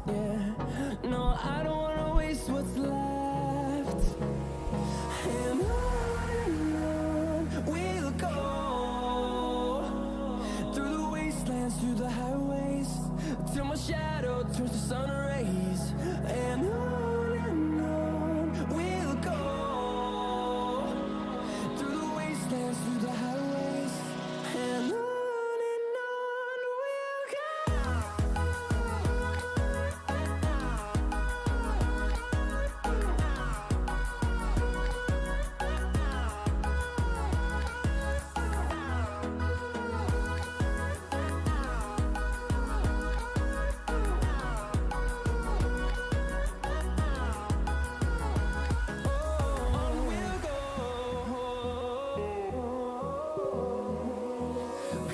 Yeah, no, I don't wanna waste what's left. And on we'll go through the wastelands, through the highways, till my shadow turns to sun rays. And on we'll go through the wastelands, through the highways, and on we'll go.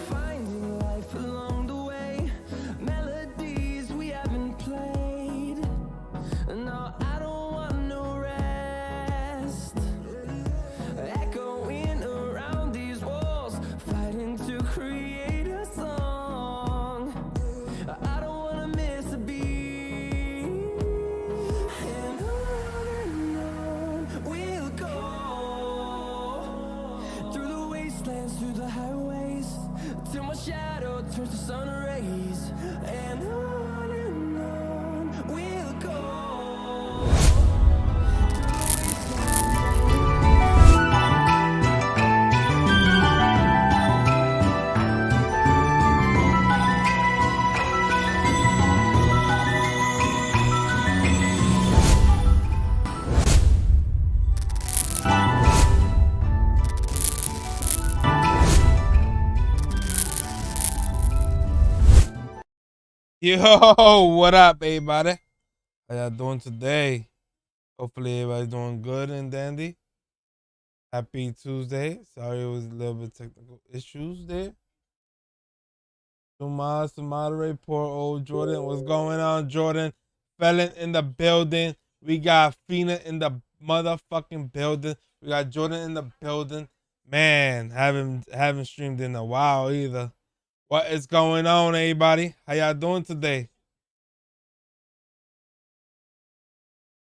Finding life along the way, melodies we haven't played. No, I don't want no rest. Echoing around these walls, fighting to create a song. I don't wanna miss a beat. And on we'll go through the wastelands, through the highways, till my shadow turns to sun rays. And on we'll go. Yo, what up, everybody? How y'all doing today? Hopefully everybody's doing good and dandy. Happy Tuesday. Sorry it was a little bit technical issues there. To moderate poor old Jordan. What's going on, Jordan? Felon in the building. We got Fina in the motherfucking building. We got Jordan in the building. Man, haven't streamed in a while either. What is going on, everybody? How y'all doing today?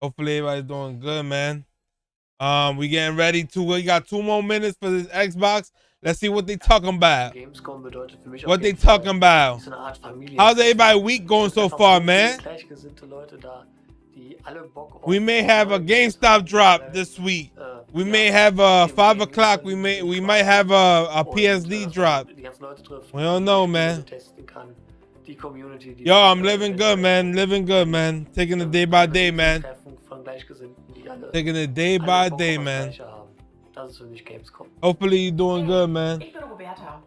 Hopefully everybody's doing good, man. We getting ready to. We got 2 more minutes for this Xbox. Let's see what they talking about. Gamescom bedeutet für mich What they talking about? so eine Art Familie. How's everybody week going so far, man? Gleichgesinnte Leute da, die alle Bock auf We may have a GameStop drop this week. We may have a 5 o'clock. We might have a PSD drop. We don't know, man. Yo, I'm living good, man. Living good, man. Taking it day by day, man. Taking it day by day, man. Hopefully you're doing good, man. Ich bin Roberta.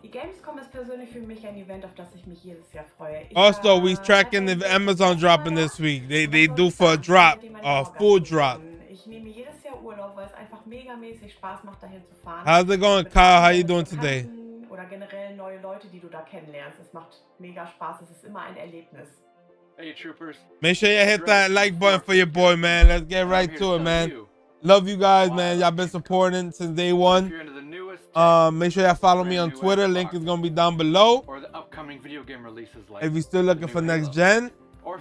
Die Gamescom ist persönlich für mich ein Event, auf das ich mich jedes Jahr freue. Also, we tracking the Amazon dropping this week. They do for a drop, a full drop. Ich nehme jedes Jahr Urlaub, weil es einfach megamäßig Spaß macht, dahin zu fahren. How's it going, Kyle? How you doing today? Oder generell neue Leute, die du da kennenlernst. Es macht mega Spaß. Es ist immer ein Erlebnis. Hey, troopers. Make sure you hit that like button for your boy, man. Let's get right to it, man. Love you guys, man. Y'all been supporting since day one. Make sure y'all follow me on Twitter. Link is gonna be down below. Or the upcoming video game releases like If you're still looking for next gen,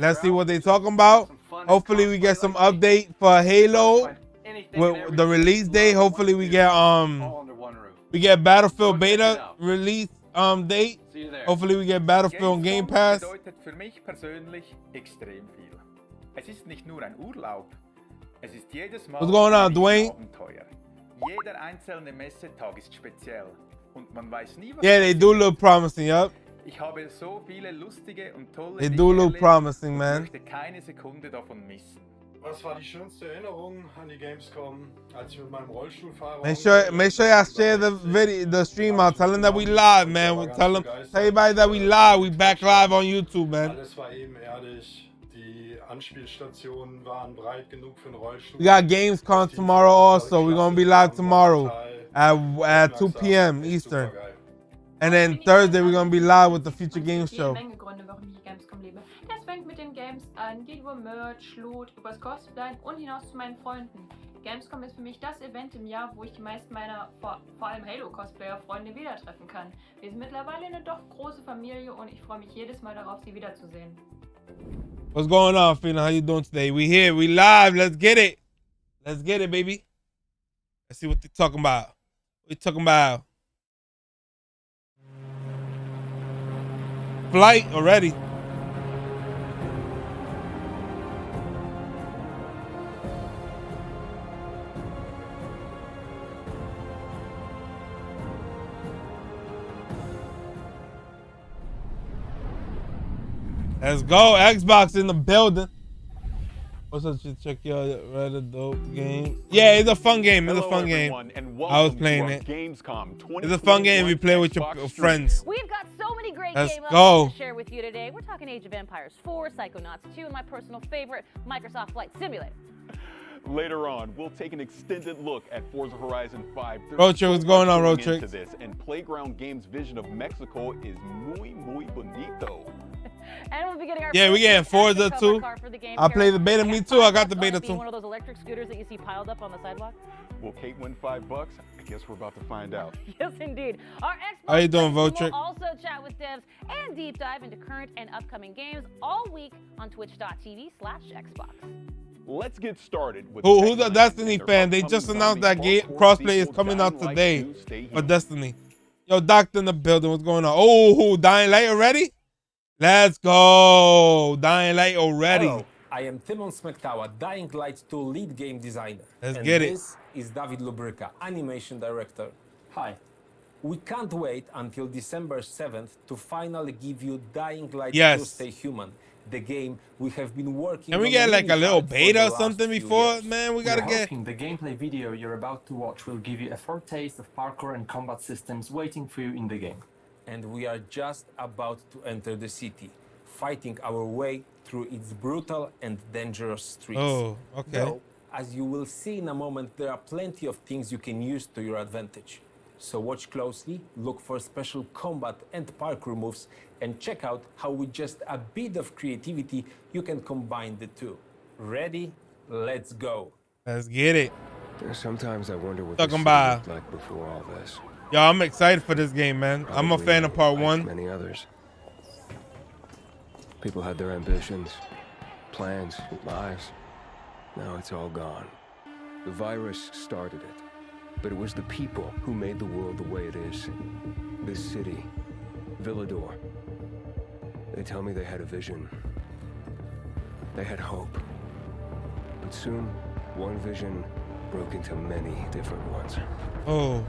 let's see what they talking about. Hopefully we get some update for Halo with the release date. Hopefully we get Battlefield beta release date. Hopefully we get Battlefield on Game Pass. Bedeutet für mich persönlich extrem viel. Es ist nicht nur ein Urlaub. Es ist jedes Mal What's going on, ein Dwayne? Abenteuer. Jeder einzelne Messetag ist speziell und man weiß nie, was Yeah, they do look promising, yup. Ich habe so viele lustige und tolle They Dinge do look erlebt promising, und man. möchte keine Sekunde davon missen. Was war die schönste Erinnerung an die Gamescom, als ich mit meinem Rollstuhlfahrer... Make sure y'all share the stream out. Tell them that we live, man. Tell everybody that we live. We back live on YouTube, man. Alles war ebenerdig. Die Anspielstationen waren breit genug für einen Rollstuhl. We got Gamescon tomorrow also. We're gonna be live tomorrow at 2 p.m. Eastern. And then Thursday we're gonna be live with the Future Games Show. Menge Gründe, warum ich Gamescom liebe. Das fängt mit den Games an, geht über Merch, Loot, übers Cosplay und hinaus zu meinen Freunden. Gamescom ist für mich das Event im Jahr, wo ich die meisten meiner, vor allem Halo-Cosplayer-Freunde wieder treffen kann. Wir sind mittlerweile eine doch große Familie und ich freue mich jedes Mal darauf, sie wiederzusehen. What's going on, Fina? How you doing today? We here. We live. Let's get it. Let's get it, baby. Let's see what they talking about. What we talking about? Flight already. Let's go. Xbox in the building. What's up? Check your Reddit dope game. Yeah, it's a fun game. It's a fun game. I was playing it. It's a fun game if you play with your friends. We've got so many great Let's game go. updates to share with you today. We're talking Age of Empires 4, Psychonauts 2, and my personal favorite, Microsoft Flight Simulator. Later on, we'll take an extended look at Forza Horizon 5. Road Trick, what's going on, Road Trick? And Playground Games' vision of Mexico is muy bonito. And we'll be getting our we getting Forza too. I play the beta. Me too. I got the beta too. One of those electric scooters that you see piled up on the sidewalk. Will Kate win $5? I guess we're about to find out. Yes, indeed. Our Xbox How you doing, will Votrick? also chat with devs and deep dive into current and upcoming games all week on twitch.tv/Xbox. Let's get started with Who's a Destiny fan? They just announced that game crossplay is coming out today for Destiny. Yo, Doctor in the building. What's going on? Oh, Dying Light already? Let's go. Dying Light already. Hello, I am Timon Smektawa, Dying Light 2 lead game designer. Let's get it. This is David Lubryka, animation director. Hi. We can't wait until December 7th to finally give you Dying Light 2 Stay Human, the game we have been working on. Can we get like a little beta or something before, years. man? We gotta get. The gameplay video you're about to watch will give you a foretaste of parkour and combat systems waiting for you in the game. And we are just about to enter the city, fighting our way through its brutal and dangerous streets. Oh, okay. Though, as you will see in a moment, there are plenty of things you can use to your advantage. So watch closely, look for special combat and parkour moves, and check out how with just a bit of creativity you can combine the two. Ready? Let's go. Let's get it. Sometimes I wonder what Talking this about. looked like before all this. Yo, I'm excited for this game, man. I'm a fan of part 1. Many others. People had their ambitions, plans, lives. Now it's all gone. The virus started it, but it was the people who made the world the way it is. This city, Villador. They tell me they had a vision. They had hope. But soon, one vision broke into many different ones. Oh.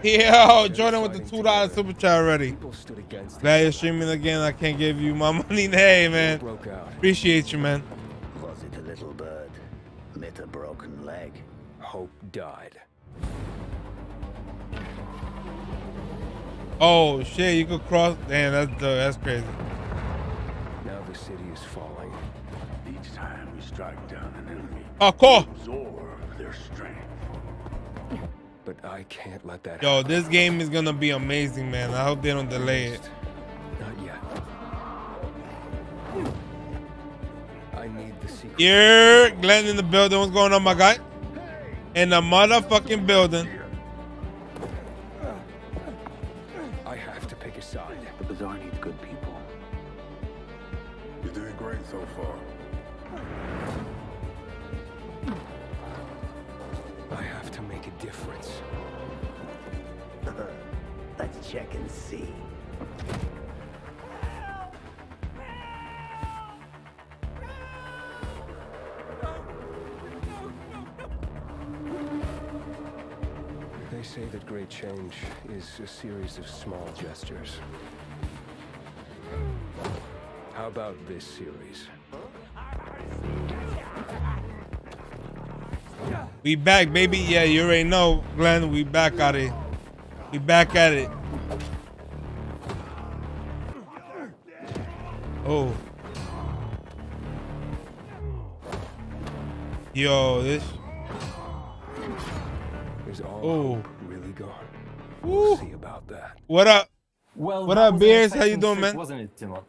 Yo, Jordan with the $2 super chat already. Glad you're streaming again. I can't give you my money. Hey, man. Appreciate you, man. Was it a little bird? Met a broken leg. Hope died. Oh, shit. You could cross. Damn, that's crazy. Now the city is falling. Each time we strike down an enemy, Oh, cool. absorb their strength. But I can't let that Yo, this game is gonna be amazing, man. I hope they don't delay it. Not yet. I need the secret. Here, Glenn in the building. What's going on, my guy? In the motherfucking building. I have to pick a side. The bazaar needs good people. You're doing great so far. I have to make a difference. Let's check and see. They say that great change is a series of small gestures. How about this series? We back, baby. Yeah, you already know, Glenn. We back at it. We back at it. Oh. Yo, this. Is all Oh. really gone? Woo. We'll see about that. What up? Well, What that up, was an Beers? How you exciting doing, trip, man? Wasn't it, Timon?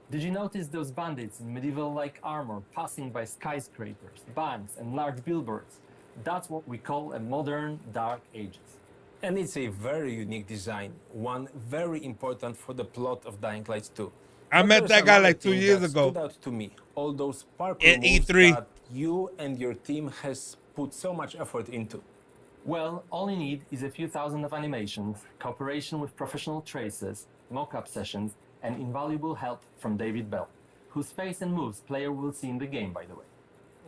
Did you notice those bandits in medieval-like armor passing by skyscrapers, banks, and large billboards? That's what we call a modern Dark Ages. And it's a very unique design, one very important for the plot of Dying Light 2. I But met there's that guy another like 2 thing years that ago. stood out to me, all those parkour At moves E3. that you and your team has put so much effort into. Well, all you need is a few thousand of animations, cooperation with professional tracers, mock-up sessions, and invaluable help from David Bell, whose face and moves player will see in the game, by the way.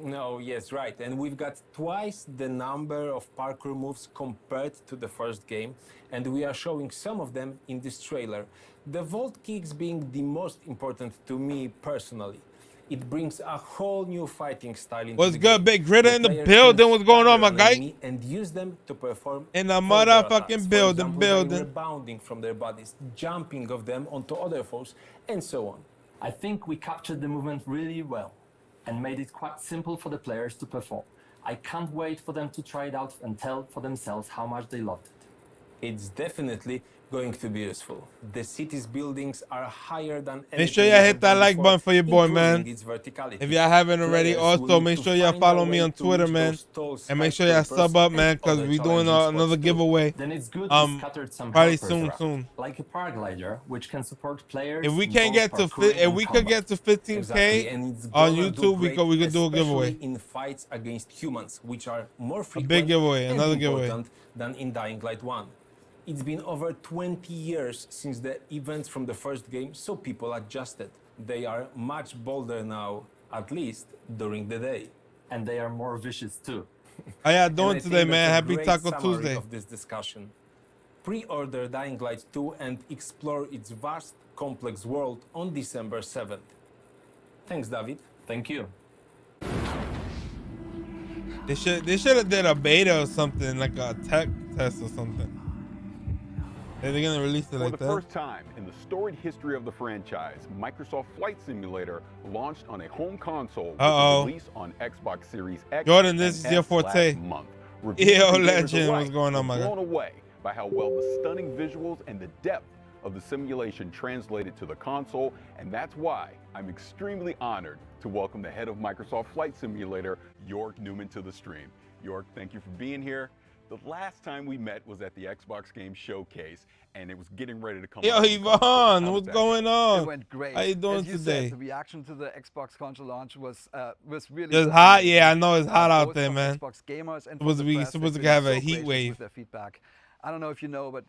No, yes, right. And we've got twice the number of parkour moves compared to the first game, and we are showing some of them in this trailer. The vault kicks being the most important to me personally. It brings a whole new fighting style into What's the good, game. Big Gritter in the player building? can What's going on, stagger my an guy? enemy and use them to perform In the further motherfucking attacks. For building, example, by rebounding from their bodies, jumping of them onto other foes, and so on. I think we captured the movement really well and made it quite simple for the players to perform. I can't wait for them to try it out and tell for themselves how much they loved it. It's definitely going to be useful. The city's buildings are higher than Make sure y'all hit that like button for your boy, man. its verticality. If y'all haven't already, Players will also need make to sure y'all find follow a me way on to Twitter, reach man. those tall And make sure y'all skyscrapers sub up, and man, because other we doing challenging spots another too. giveaway. Then it's good we scattered some Probably helpers soon, around, soon. like a paraglider, which can support players. If we in can't both get to parkour if and we could combat. get to 15K Exactly, and it's on gonna do YouTube, we great, could do a giveaway. especially in fights against humans, which are more A frequent big giveaway, and another giveaway. important than in Dying Light 1. It's been over 20 years since the events from the first game, so people adjusted. They are much bolder now, at least during the day. And they are more vicious too. How y'all And I doing think today, man? that's a Happy great Taco summary Tuesday. of this discussion. Pre-order Dying Light 2 and explore its vast, complex world on December 7th. Thanks, David. Thank you. They should have did a beta or something, like a tech test or something. They're gonna release it like For the that. first time in the storied history of the franchise, Microsoft Flight Simulator launched on a home console with a release on Xbox Series X. Jordan, this is and your S forte. last month. Yo, Reviewers and gamers legend, alike what's going on, were my guy? blown away by how well the stunning visuals and the depth of the simulation translated to the console, and that's why I'm extremely honored to welcome the head of Microsoft Flight Simulator, York Newman, to the stream. York, thank you for being here. The last time we met was at the Xbox Game Showcase, and it was getting ready to come Yo, out. Yvonne, what's going on? It went great. How you doing As you today? Said, the reaction to the Xbox console launch was really. It's hot, yeah. I know it's hot out both there, from man. Xbox gamers and Supposed from to the be press. supposed They've to been have a so heat gracious wave. with their feedback. I don't know if you know, but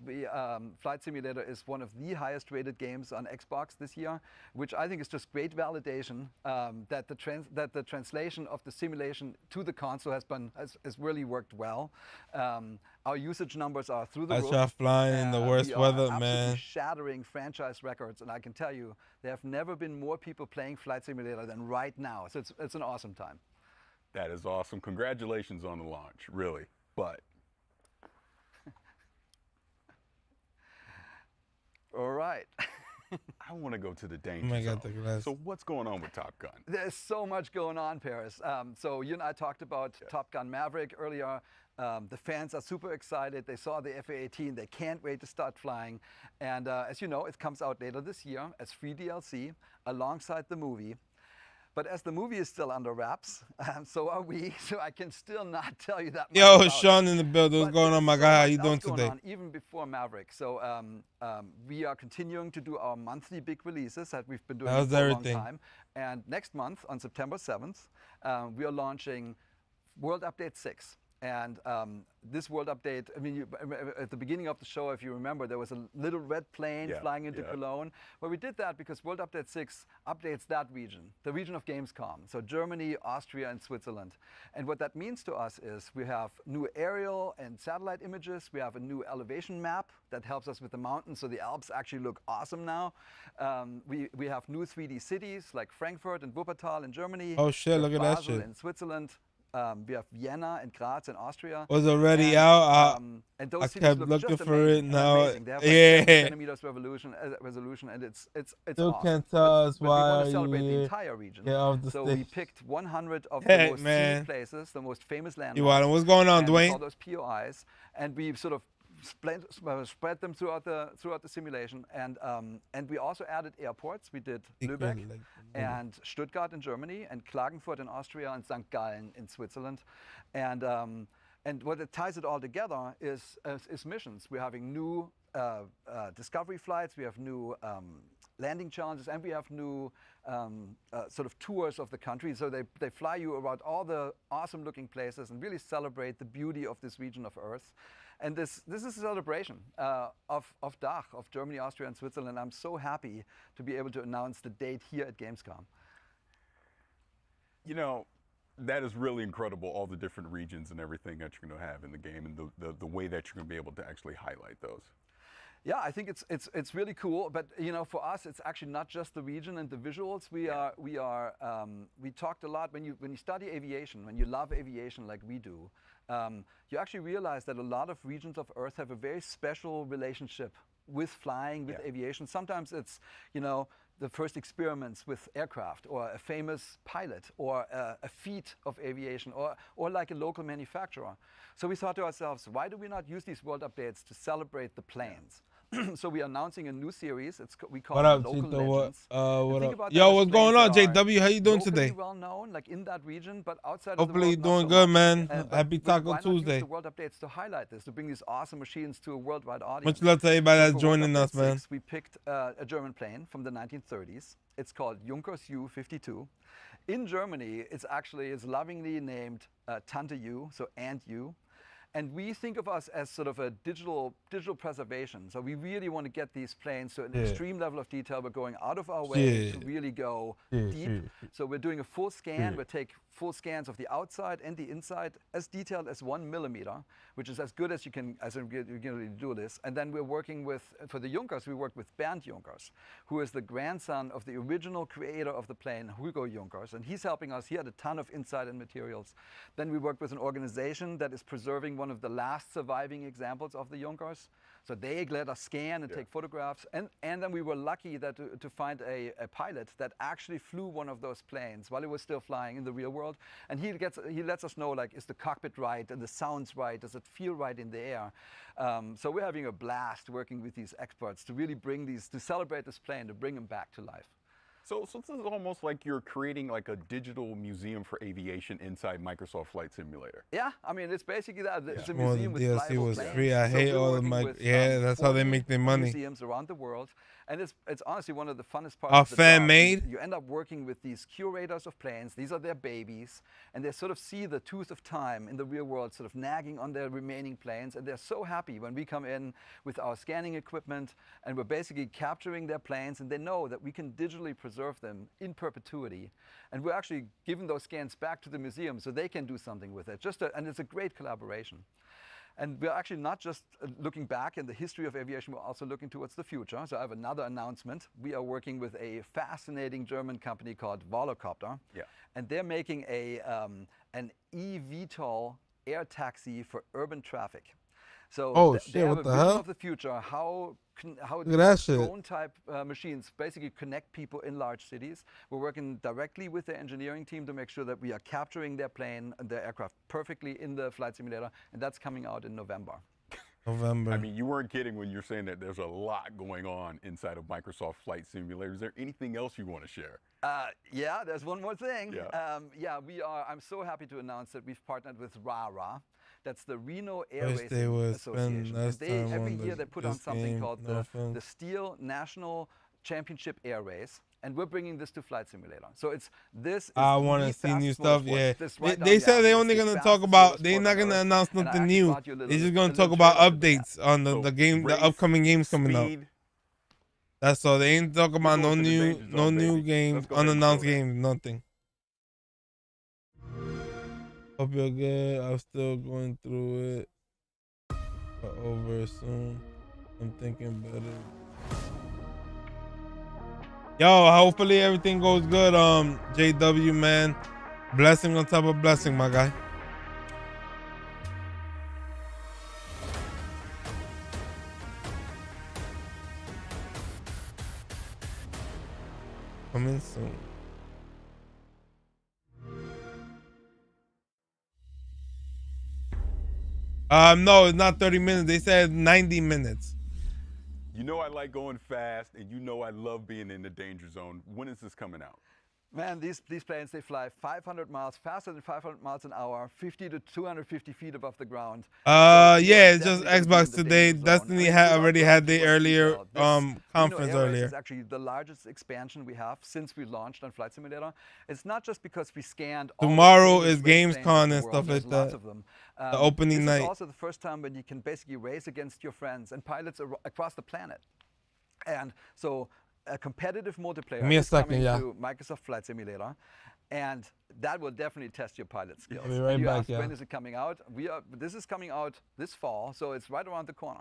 Flight Simulator is one of the highest rated games on Xbox this year, which I think is just great validation that the translation of the simulation to the console has really worked well. Our usage numbers are through the I roof. try flying in the worst we are weather, absolutely man. shattering franchise records, and I can tell you there have never been more people playing Flight Simulator than right now. So it's an awesome time. That is awesome. Congratulations on the launch, really. But all right. I want to go to the danger Oh my God, zone. the glass. So what's going on with Top Gun? There's so much going on, Paris. So you and I talked about Top Gun Maverick earlier. The fans are super excited. They saw the FA-18. They can't wait to start flying. And as you know, it comes out later this year as free DLC alongside the movie. But as the movie is still under wraps, so are we. So I can still not tell you that much. Yo, about Sean it. in the building. What's But going on, my there's guy? How much you doing else going today? on, even before Maverick. So we are continuing to do our monthly big releases that we've been doing How's for a long everything? time. And next month, on September 7th, we are launching World Update 6. And this world update, I mean, at the beginning of the show, if you remember, there was a little red plane flying into Cologne. Well, we did that because World Update 6 updates that region, the region of Gamescom. So Germany, Austria, and Switzerland. And what that means to us is we have new aerial and satellite images. We have a new elevation map that helps us with the mountains. So the Alps actually look awesome now. We have new 3D cities like Frankfurt and Wuppertal in Germany. Oh, shit, We have look at that Basel shit. in Switzerland. We have Vienna and Graz in Austria. Was already And, out. and those I cities kept look looking just for amazing it and now. amazing. They have like Yeah. 70 centimeters resolution, and it's Still awesome. can't tell us but why we want are to celebrate you the here. entire region. Get off the so stage. we picked 100 of Hey, the most man. scenic places, the most famous landmarks. You want it? What's going on, and with Dwayne? all those POIs, and we sort of spread them throughout the simulation, and we also added airports. We did Lübeck and Stuttgart in Germany, and Klagenfurt in Austria, and St. Gallen in Switzerland, and And what it ties it all together is missions. We're having new discovery flights, we have new landing challenges, and we have new sort of tours of the country. So they fly you around all the awesome looking places and really celebrate the beauty of this region of Earth. And this is a celebration of DACH, of Germany, Austria, and Switzerland. I'm so happy to be able to announce the date here at Gamescom. You know, that is really incredible, all the different regions and everything that you're going to have in the game, and the way that you're going to be able to actually highlight those. Yeah, I think it's really cool. But you know, for us, it's actually not just the region and the visuals. We talked a lot when you study aviation, when you love aviation like we do. You actually realize that a lot of regions of Earth have a very special relationship with flying, with aviation. Sometimes it's, you know, the first experiments with aircraft, or a famous pilot, or a feat of aviation, or like a local manufacturer. So we thought to ourselves, why do we not use these world updates to celebrate the planes? So we are announcing a new series. We call What it up, Local Tito? Legends. What Think up? about Yo, that as what's going planes on, that are JW? How you doing locally today? well known, like in that region, but outside Hopefully of the you're world, doing not so good, much. man. But Happy Taco why not Tuesday. use the world updates to highlight this, to bring these awesome machines to a worldwide audience? Much love to everybody So that's for joining World us, Update man. 6, we picked a German plane from the 1930s. It's called Junkers U-52. In Germany, it's lovingly named Tante U, so Aunt U. And we think of us as sort of a digital preservation. So we really want to get these planes to an extreme level of detail. We're going out of our way to really go deep. So we're doing a full scan. We'll take full scans of the outside and the inside, as detailed as 1 millimeter, which is as good as you can really do this. And then we're working with, for the Junkers, we work with Bernd Junkers, who is the grandson of the original creator of the plane, Hugo Junkers. And he's helping us. He had a ton of insight and materials. Then we worked with an organization that is preserving one of the last surviving examples of the Junkers. So they let us scan and take photographs. And then we were lucky that to find a pilot that actually flew one of those planes while it was still flying in the real world. And he lets us know, like, is the cockpit right and the sounds right? Does it feel right in the air? So we're having a blast working with these experts to really to celebrate this plane, to bring them back to life. So this is almost like you're creating like a digital museum for aviation inside Microsoft Flight Simulator. Yeah, I mean, it's basically that. It's a More museum the with DLC flyable was planes. free. I hate we're all of working my. with, Yeah, that's how they 40 make their money. Museums around the world, and it's honestly one of the funnest parts. Are of the fan job. made? You end up working with these curators of planes. These are their babies, and they sort of see the tooth of time in the real world, sort of nagging on their remaining planes, and they're so happy when we come in with our scanning equipment, and we're basically capturing their planes, and they know that we can digitally preserve them in perpetuity. And we're actually giving those scans back to the museum so they can do something with it. And it's a great collaboration. And we're actually not just looking back in the history of aviation, we're also looking towards the future. So I have another announcement. We are working with a fascinating German company called Volocopter. Yeah. And they're making an eVTOL air taxi for urban traffic. So they have what a the vision hell? of the future, how Look at that shit. drone-type machines basically connect people in large cities. We're working directly with the engineering team to make sure that we are capturing their plane and their aircraft perfectly in the flight simulator, and that's coming out in November. November. I mean, you weren't kidding when you're saying that there's a lot going on inside of Microsoft Flight Simulator. Is there anything else you want to share? Yeah, there's one more thing. Yeah. I'm so happy to announce that we've partnered with RARA. That's the Reno Air Wish they Racing would spend Association. less time Every on year they put on this something game. called No the offense. Steel National Championship Air Race, and we're bringing this to Flight Simulator. So I want to see new stuff. Yeah, Right they said they're only gonna talk about. They're not gonna announce nothing new. They're just gonna talk about updates on the game, the upcoming games coming out. That's all. They ain't talking about no new games, unannounced games, nothing. Hope you're good. I'm still going through it. But over soon. I'm thinking better. Yo, hopefully everything goes good. JW, man. Blessing on top of blessing, my guy. Coming soon. No, it's not 30 minutes. They said 90 minutes. You know I like going fast, and you know I love being in the danger zone. When is this coming out? Man, these planes, they fly 500 miles, faster than 500 miles an hour, 50 to 250 feet above the ground. Yeah, it's definitely just gonna be Xbox in the today. danger zone. Destiny without already going had too the much earlier detail, this conference Air Race earlier. is actually the largest expansion we have since we launched on Flight Simulator. It's not just because we scanned all the Tomorrow famous is race planes of Gamescon the and world. stuff There's like lots that. of them. The opening this night. is also the first time when you can basically race against your friends and pilots across the planet. And so a competitive multiplayer Give me a is second, coming yeah. to Microsoft Flight Simulator. And that will definitely test your pilot skills. I'll be right and you back, asked, yeah. when is it coming out? This is coming out this fall, so it's right around the corner.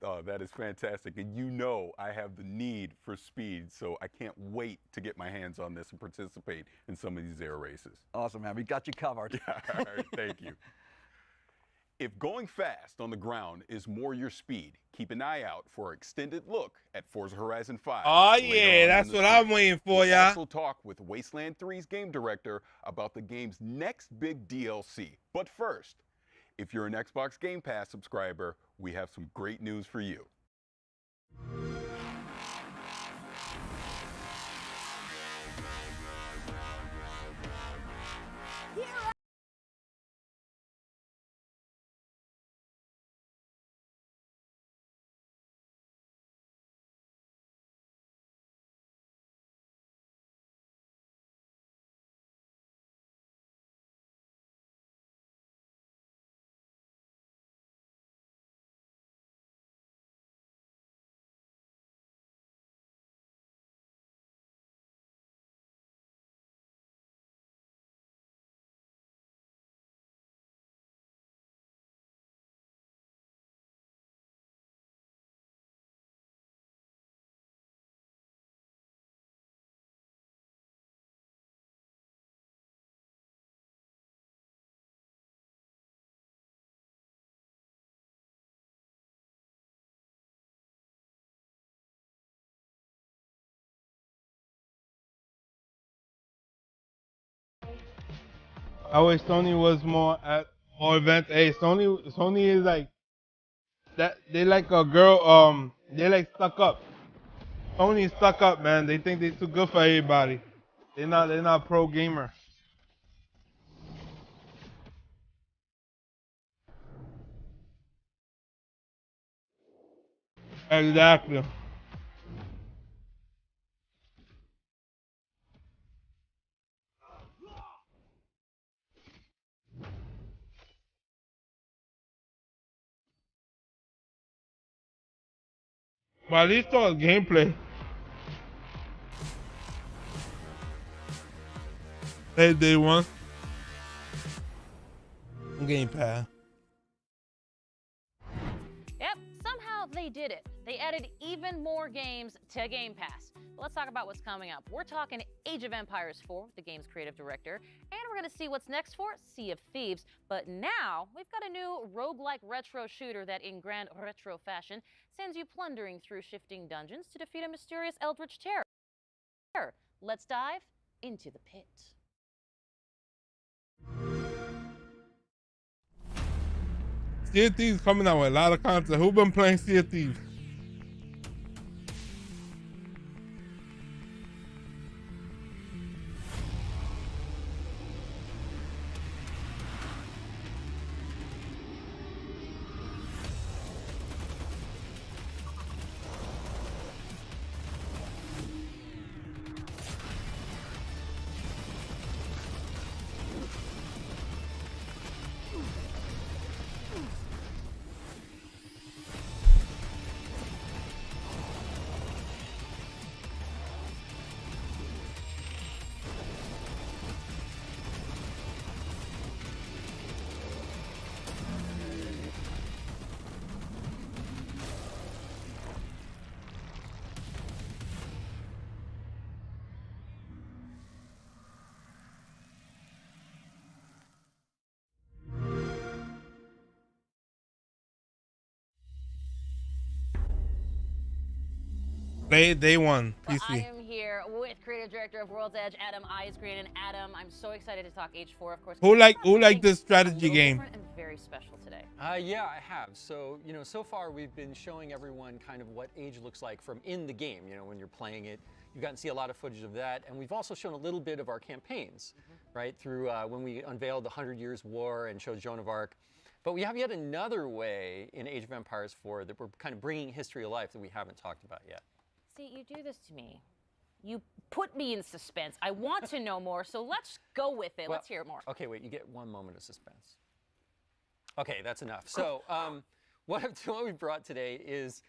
Oh, that is fantastic. And you know I have the need for speed, so I can't wait to get my hands on this and participate in some of these air races. Awesome, man. We got you covered. All right, thank you. If going fast on the ground is more your speed, keep an eye out for an extended look at Forza Horizon 5. Oh, later yeah, on that's in the what I'm spring. waiting for, We'll y'all. also talk with Wasteland 3's game director about the game's next big DLC. But first, if you're an Xbox Game Pass subscriber, we have some great news for you. I wish Sony was more at more events. Hey, Sony is like that. They like a girl. They like stuck up. Sony is stuck up, man. They think they're too good for everybody. They're not pro gamer. Exactly. But at least on gameplay. Hey, day one. Game Pass. Yep, somehow they did it. They added even more games to Game Pass. But let's talk about what's coming up. We're talking Age of Empires 4, the game's creative director, and we're going to see what's next for Sea of Thieves. But now, we've got a new roguelike retro shooter that, in grand retro fashion, sends you plundering through shifting dungeons to defeat a mysterious eldritch terror. Let's dive into the pit. Sea of Thieves coming out with a lot of content. Who been playing Sea of Thieves? Day one, Well, PC. I am here with creative director of World's Edge, Adam Eisgreen. And Adam, I'm so excited to talk Age 4, of course. Who like this strategy game? Different and very special today. Yeah, I have. So, so far we've been showing everyone kind of what Age looks like from in the game. When you're playing it, you've gotten to see a lot of footage of that. And we've also shown a little bit of our campaigns, right? Through when we unveiled the 100 Years' War and showed Joan of Arc. But we have yet another way in Age of Empires 4 that we're kind of bringing history to life that we haven't talked about yet. See, you do this to me. You put me in suspense. I want to know more, so let's go with it. Well, let's hear it more. Okay, wait, you get 1 moment of suspense. Okay, that's enough. So what we brought today is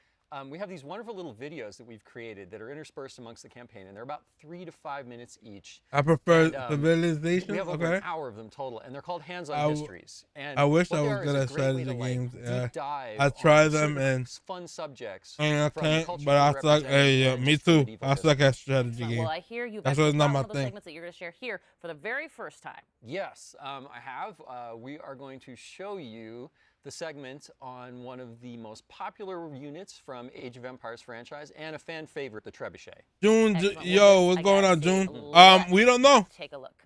we have these wonderful little videos that we've created that are interspersed amongst the campaign, and they're about 3 to 5 minutes each. I prefer civilization. We have over okay. an hour of them total, and they're called hands-on histories. And I wish what I they was are good is a at great way strategy to, games. Deep Yeah. dive I try on them certain and fun subjects. and I from can't, cultures but I that suck. represent Hey, yeah, me too. medieval I suck history. at strategy games. Well, I hear you've That's actually what's not got my one of those thing. segments that you're going to share here for the very first time. Yes, I have. We are going to show you the segment on one of the most popular units from Age of Empires franchise and a fan favorite, the Trebuchet. June, Excellent. yo, Well, what's I going gotta on, say, June? let's We don't know. Take a look.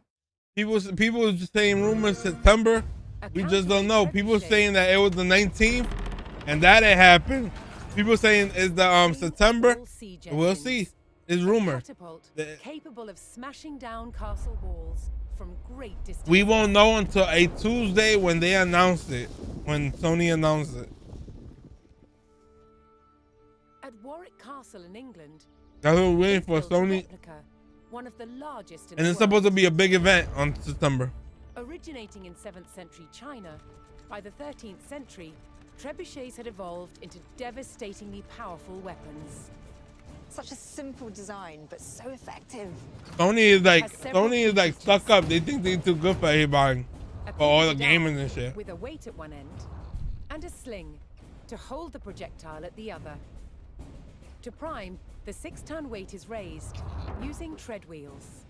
People was just saying rumors September. We just don't know. People saying that it was the 19th, and that it happened. People saying it's the September. We'll see. It's rumor. Catapult capable of smashing down castle walls from great distance. We won't know until a Tuesday when they announce it. When Sony announced it. At Warwick Castle in England. That's what we're waiting for. they built a Sony. replica, one of the largest in And the it's world. supposed to be a big event on September. Originating in 7th century China, by the 13th century, trebuchets had evolved into devastatingly powerful weapons. Such a simple design, but so effective. Sony is like stuck up. They think they're too good for everybody. For all the gaming and shit. With a weight at one end and a sling to hold the projectile at the other. To prime, the 6-ton weight is raised using tread wheels.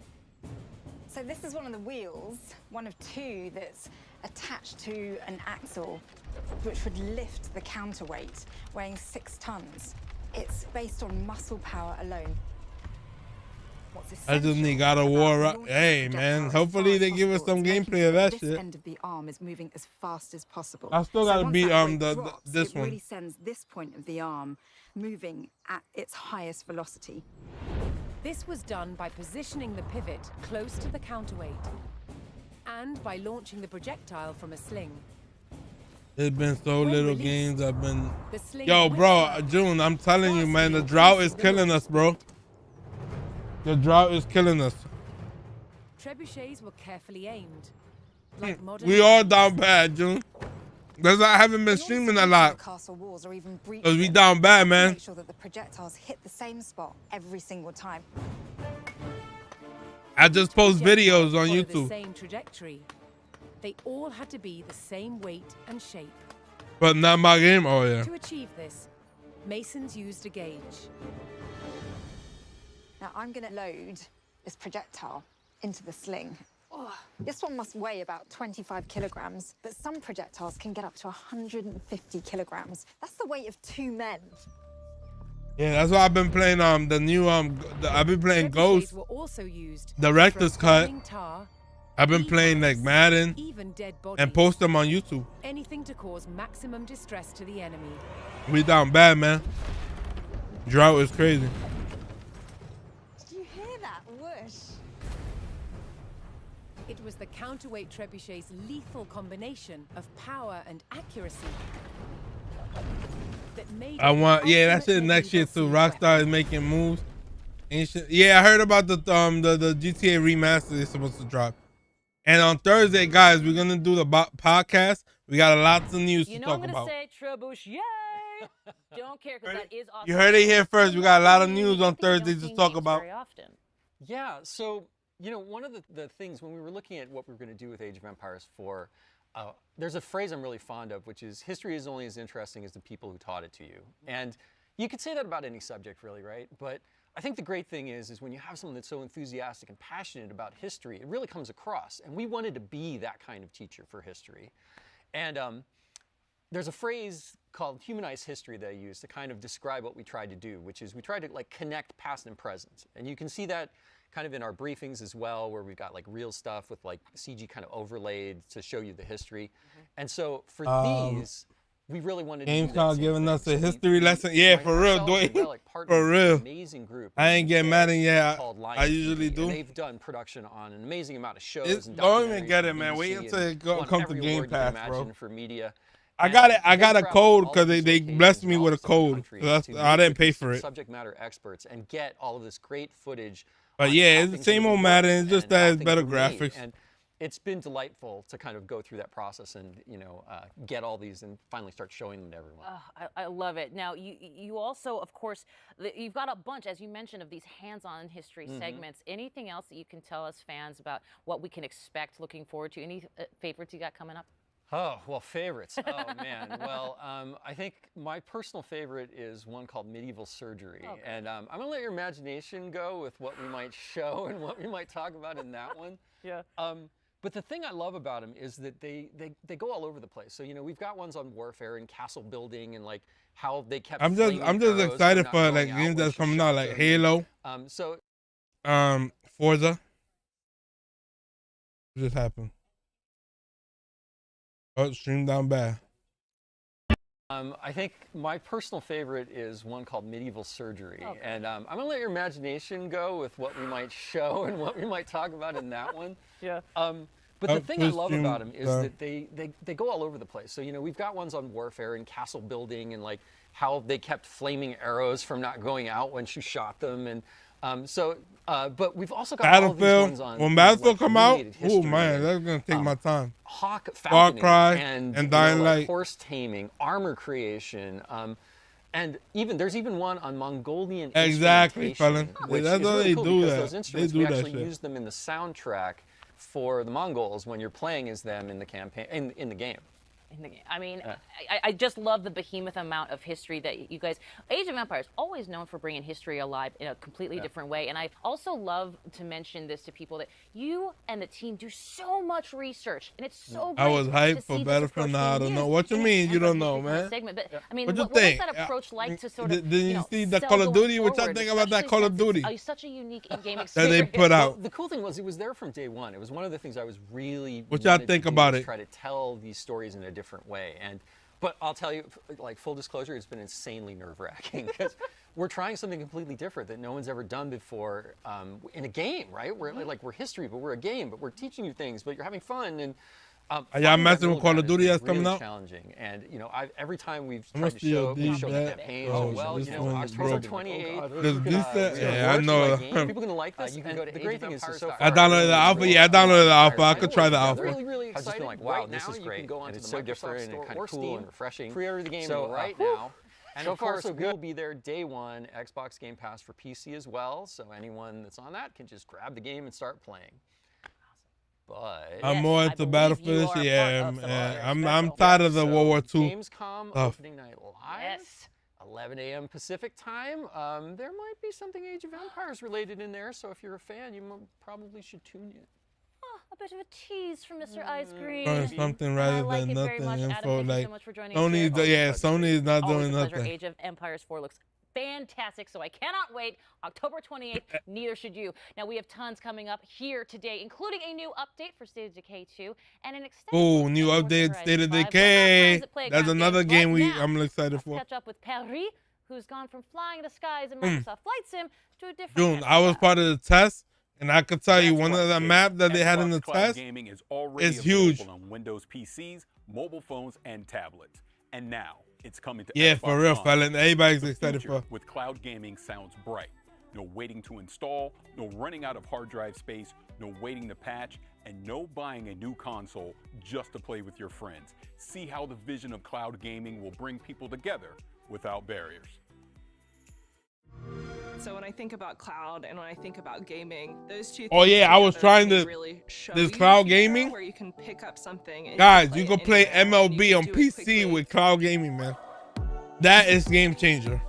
So this is one of the wheels, one of 2 that's attached to an axle, which would lift the counterweight, weighing 6 tons. It's based on muscle power alone. I just need God of War. Hey, man. Hopefully they give us some gameplay of that this shit. end of the arm is moving as fast as possible. I still gotta once beat that weight this drops, it one. really sends this point of the arm moving at its highest velocity. This was done by positioning the pivot close to the counterweight and by launching the projectile from a sling. There's been so little games I've been. The sling Yo, bro, June, I'm telling you, man, the drought is killing us, bro. The drought is killing us. Trebuchets were carefully aimed. Like modern We all down bad, June. That's why I haven't been streaming a lot. Castle walls or even breach Cause we them, down bad, man. Make sure that the projectiles hit the same spot every single time. I just post videos on Follow the YouTube, same trajectory. They all had to be the same weight and shape. but not my game. Oh yeah. To achieve this, masons used a gauge. Now I'm going to load this projectile into the sling. Oh, this one must weigh about 25 kilograms, but some projectiles can get up to 150 kilograms. That's the weight of 2 men. Yeah, that's why I've been playing the new I've been playing Ghost, Were also used director's for cut. burning tar, I've been playing like Madden even dead bodies, and post them on YouTube. anything to cause maximum distress to the enemy. We down bad, man. Drought is crazy. Did you hear that whoosh? It was the counterweight trebuchet's lethal combination of power and accuracy that made I it want, the yeah, that's it ultimate next year medieval too. siege Rockstar is making moves. Ancient, yeah, I heard about the GTA remaster is supposed to drop. And on Thursday, guys, we're gonna do the podcast. We got lots of news You to know I'm talk gonna about. say trebuchet. Don't care because that is awesome. You heard it here first. We got a lot of news on Thursday to talk about. Very often. Yeah, so, you know, one of the things when we were looking at what we were going to do with Age of Empires 4, there's a phrase I'm really fond of, which is history is only as interesting as the people who taught it to you. And you could say that about any subject, really, right? But I think the great thing is when you have someone that's so enthusiastic and passionate about history, it really comes across. And we wanted to be that kind of teacher for history. And there's a phrase called humanized history that I use to kind of describe what we tried to do, which is we tried to like connect past and present. And you can see that kind of in our briefings as well, where we've got like real stuff with like CG kind of overlaid to show you the history. And so for these, we really wanted to do that Gamescom same giving thing. us So a we history lesson. Yeah, joined for real, ourselves and Dwayne. Relic partnered For with real. an amazing group. I ain't get mad at yeah. Called I usually LinkinTree, do. and they've done production on an amazing amount of shows. It's, And don't even documentaries get it, from man. Wait BBC until and it won comes to every Game award you can Pass, bro. imagine for media. I got it. I They got a travel code all because of these they locations blessed me in with all a these different code. countries That's, to I meet didn't with pay these for it. subject matter experts and get all of this great footage. But on yeah, how it's the things same really old Madden. work It's just and that how it's things better were made. graphics. And it's been delightful to kind of go through that process and get all these and finally start showing them to everyone. I love it. Now, you also, of course, you've got a bunch, as you mentioned, of these hands-on history segments. Anything else that you can tell us fans about what we can expect, looking forward to? Any favorites you got coming up? Oh, well, favorites. Oh, man. Well, I think my personal favorite is one called Medieval Surgery. Okay. And I'm going to let your imagination go with what we might show and what we might talk about in that one. Yeah. But the thing I love about them is that they go all over the place. So, we've got ones on warfare and castle building and like how they kept I'm just excited for like games that's coming out, like Halo. Forza. What just happened? Oh, stream down bad. I think my personal favorite is one called Medieval Surgery. Okay. And I'm going to let your imagination go with what we might show and what we might talk about in that one. Yeah. But the thing I love about them is that they go all over the place. So, we've got ones on warfare and castle building and like how they kept flaming arrows from not going out when you shot them. And but we've also got all of these ones on when Battlefield come out, mediated oh history man, and, that's gonna take my time. Hawk Far falconing Cry and Dying Light. horse taming, armor creation, and there's even one on Mongolian Exactly, instrumentation, fellas. which That's is how really they cool do because that. those They instruments, do we that actually shit. use them in the soundtrack for the Mongols when you're playing as them in the campaign in the game. I mean, I just love the behemoth amount of history that you guys. Age of Empires, always known for bringing history alive in a completely different way. And I also love to mention this to people that you and the team do so much research, and it's so great. I was hyped to for see this Battlefield. approach Now I being don't know used what you in mean. You Empire don't know, history kind of man. segment. But I mean, What you what think? was that approach like to sort of? Did you see the sell Call of going Duty? What y'all forward, think about that especially Call of since it's, Duty? such a unique in-game That experience. they put out. Well, the cool thing was it was there from day one. It was one of the things I was really What y'all wanted think to do about was it? Try to tell these stories in a different way. But I'll tell you, like full disclosure, it's been insanely nerve-wracking because we're trying something completely different that no one's ever done before in a game, right? We're history, but we're a game, but we're teaching you things, but you're having fun. And Are y'all messing with Call of Duty that's coming really out? challenging. And every time we've I'm tried gonna to show steal the that. campaigns, Oh, well, this one is October broken. 28th. Yeah, I know. People gonna like this. You can and go to the great thing is, so I downloaded the alpha. Yeah, I downloaded the alpha. I could try the alpha. Really I've just been like, wow, this is great, and it's so different and kind of cool and refreshing. Pre-order the game so, right now. now. And of course, we'll be there day one, Xbox Game Pass for PC as well. So anyone that's on that can just grab the game and start playing. But I'm more into Battlefield. Yeah, I'm tired of the World War II Gamescom stuff. opening night live. 11 a.m. Pacific time. There might be something Age of Empires related in there, so if you're a fan, you probably should tune in. A bit of a tease from Mr. Ice Cream. Something rather like than it very nothing. much. Info Adam, thank like you so much for joining us here. Sony is not Always doing a pleasure. nothing. Age of Empires 4 looks fantastic, so I cannot wait. October 28th, neither should you. Now, we have tons coming up here today, including a new update for State of Decay 2 and an extended Oh, new update, State of Decay. That's another game I'm excited for. Catch up with Paris, who's gone from flying the skies in Microsoft Flight Sim to a different June, I was part of the test, and I could tell you one of the maps that they had in the Xbox Cloud test Gaming is already is huge. available on Windows PCs, mobile phones, and tablets. And now it's coming to Yeah, Xbox for real, One. fella. Everybody's The excited future for. with cloud gaming sounds bright. No waiting to install, no running out of hard drive space, no waiting to patch, and no buying a new console just to play with your friends. See how the vision of cloud gaming will bring people together without barriers. So when I think about cloud and when I think about gaming, those two Oh things yeah, I was together trying can to really show this you cloud the future gaming. where you can pick up something and Guys, you can it play anywhere, and you MLB can on do it PC quickly. with cloud gaming, man. That is game changer.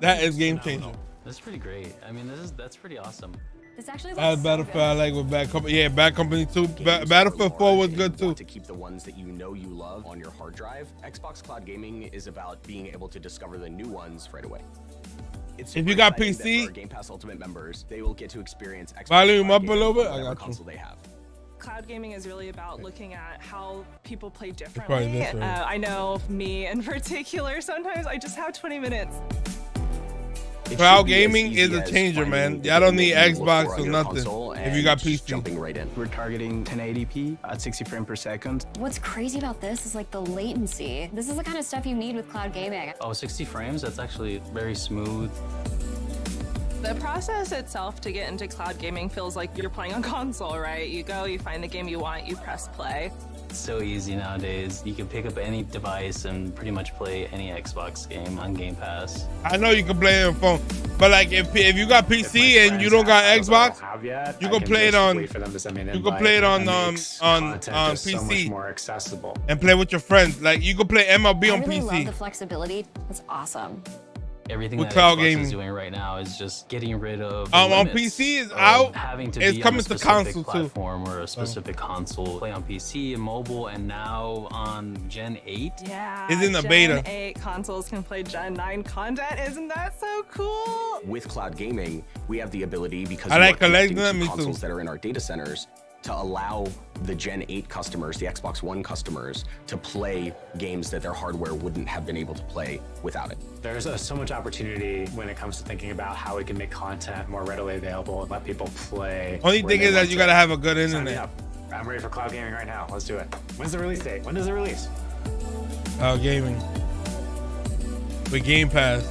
That is game changer. That's pretty great. I mean, that's pretty awesome. This actually That's Battlefield I like with Bad Company. Yeah, Bad Company 2. Battlefield 4 was good too. To keep the ones that you know you love on your hard drive, Xbox Cloud Gaming is about being able to discover the new ones right away. It's If super you got exciting that PC, for our Game Pass Ultimate members, they will get to experience Xbox volume Cloud up a Gaming little bit. on I whatever got you. console they have. cloud gaming is really about looking at how people play probably differently. this, right? I know me in particular, sometimes I just have 20 minutes. Cloud gaming is a changer, man. Y'all don't need Xbox or nothing if you got PC. Jumping right in. We're targeting 1080p at 60 frames per second. What's crazy about this is like the latency. This is the kind of stuff you need with cloud gaming. Oh, 60 frames? That's actually very smooth. The process itself to get into cloud gaming feels like you're playing on console, right? You go, you find the game you want, you press play. It's so easy nowadays. You can pick up any device and pretty much play any Xbox game on Game Pass. I know you can play it on phone, but like if you got PC and you don't got Xbox, you can play it on. You can play it on PC. More accessible. And play with your friends. Like you can play MLB on I really PC. love the flexibility. It's awesome. Everything With that cloud Xbox gaming is doing right now is just getting rid of the on limits PC is of out. having to It's be coming on a to specific console too. platform or a specific console. Play on PC and mobile, and now on Gen 8. Yeah. It's in the Gen beta. 8 consoles can play Gen 9 content. Isn't that so cool? With cloud gaming, we have the ability, because I we like are connecting collecting them, to me too. consoles that are in our data centers, to allow the Gen 8 customers, the Xbox One customers, to play games that their hardware wouldn't have been able to play without it. There's so much opportunity when it comes to thinking about how we can make content more readily available and let people play. Only where thing they is that want you to. gotta have a good Sign me internet. up. I'm ready for cloud gaming right now. Let's do it. When's the release date? When does it release? Gaming with Game Pass.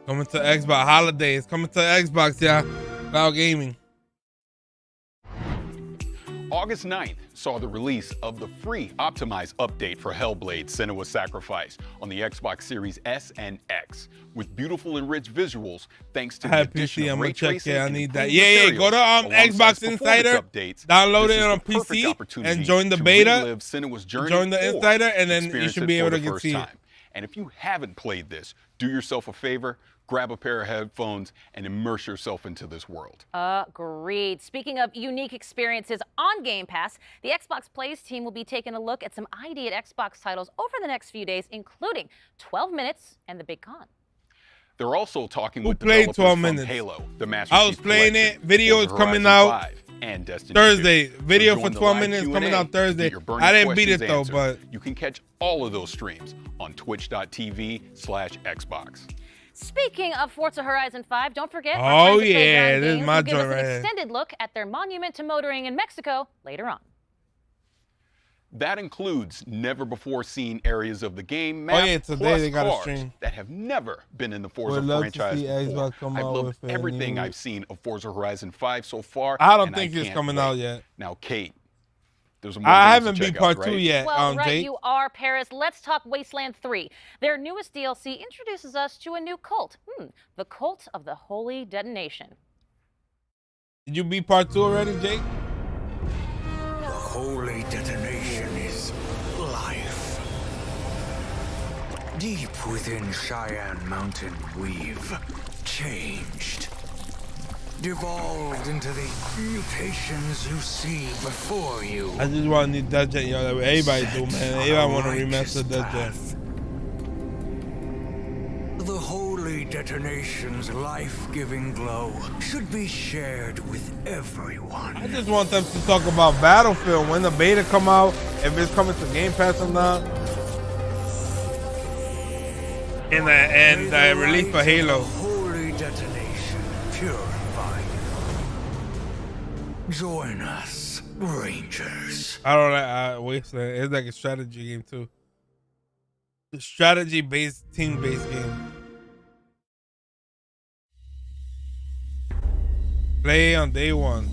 Coming to Xbox holidays. Coming to Xbox, yeah. Cloud gaming. August 9th saw the release of the free optimized update for Hellblade: Senua's Sacrifice on the Xbox Series S and X, with beautiful and rich visuals thanks to I the have addition PC. of I'm ray gonna check tracing it. I and need that. improved Yeah. Go to materials, alongside Xbox performance Insider. updates. Download This it is on the perfect PC opportunity and join the to beta. relive Senua's journey Join the or Insider, and then you experience should it be for able the to get first see it. time. And if you haven't played this, do yourself a favor, grab a pair of headphones and immerse yourself into this world. Agreed. Speaking of unique experiences on Game Pass, the Xbox Plays team will be taking a look at some ID at Xbox titles over the next few days, including 12 Minutes and The Big Con. They're also talking Who with played developers 12 from minutes? Halo, the Master I was Chief playing Collection, it. Video is Forza coming Horizon out 5, and Destiny Thursday. 2. Video So for join the 12 live minutes Q&A coming out to Thursday. get your burning I didn't beat it questions though, answered. but You can catch all of those streams on twitch.tv/Xbox. Speaking of Forza Horizon 5, don't forget, Oh, our friends at yeah, Playground this is Games my will give us joint an right here. extended look at their monument to motoring in Mexico later on. That includes never-before-seen areas of the game Oh, map, yeah, today plus they got a cars stream. that have never been in the Forza Would love to franchise see before. Xbox come I've out loved with a everything new- I've seen of Forza Horizon 5 so far. I don't and think it's can't coming wait. out yet. Now, Kate, there's more I games haven't to beat check part out, 2 right? yet. Well, right, Jake. you are, Paris. Let's talk Wasteland 3. Their newest DLC introduces us to a new cult. The Cult of the Holy Detonation. Did you beat part 2 already, Jake? The holy detonation is life. Deep within Cheyenne Mountain, we've changed. Devolved into the mutations you see before you. I just want to need Dead Jet, yo. Like everybody do, man. Everybody want to remaster Dead Jet. The holy detonation's life-giving glow should be shared with everyone. I just want them to talk about Battlefield, when the beta come out, if it's coming to Game Pass or not. And the release for Halo. Holy detonation purify you. Join us, Rangers. I don't like Wasteland. It's like a strategy game too. The strategy-based, team-based game. Play on day one.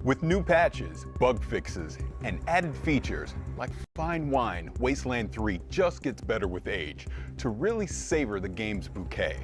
With new patches, bug fixes, and added features, like fine wine, Wasteland 3 just gets better with age. To really savor the game's bouquet,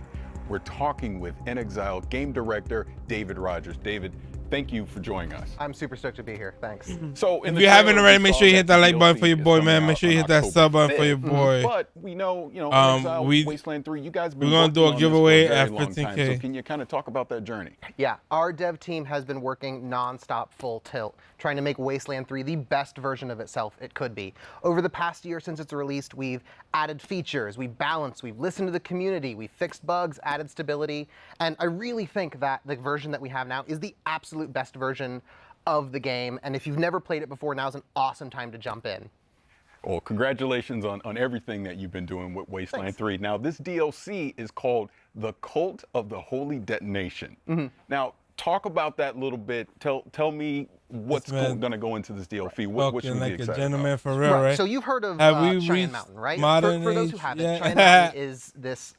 we're talking with In Exile game director David Rogers. David, thank you for joining us. I'm super stoked to be here. Thanks. So, If you haven't already, make sure you hit that like button for your boy, man. Make sure you hit that sub button for your boy. But we know, In Exile, Wasteland 3, you guys have been we're gonna do a working on this giveaway for a very at long time. 15K. So can you kind of talk about that journey? Yeah, our dev team has been working non-stop full tilt, trying to make Wasteland 3 the best version of itself it could be. Over the past year since it's released, we've added features, we've balanced, we've listened to the community, we've fixed bugs, added stability, and I really think that the version that we have now is the absolute absolute best version of the game. And if you've never played it before, now's an awesome time to jump in. Well, congratulations on everything that you've been doing with Wasteland 3. Now, this DLC is called The Cult of the Holy Detonation. Now, talk about that a little bit. Tell me what's going to go into this DLC. What should we be excited a gentleman about? for real, right? So you've heard of Have we Cheyenne reached Mountain, right? modern For those age? who haven't, Yeah. Cheyenne Mountain is this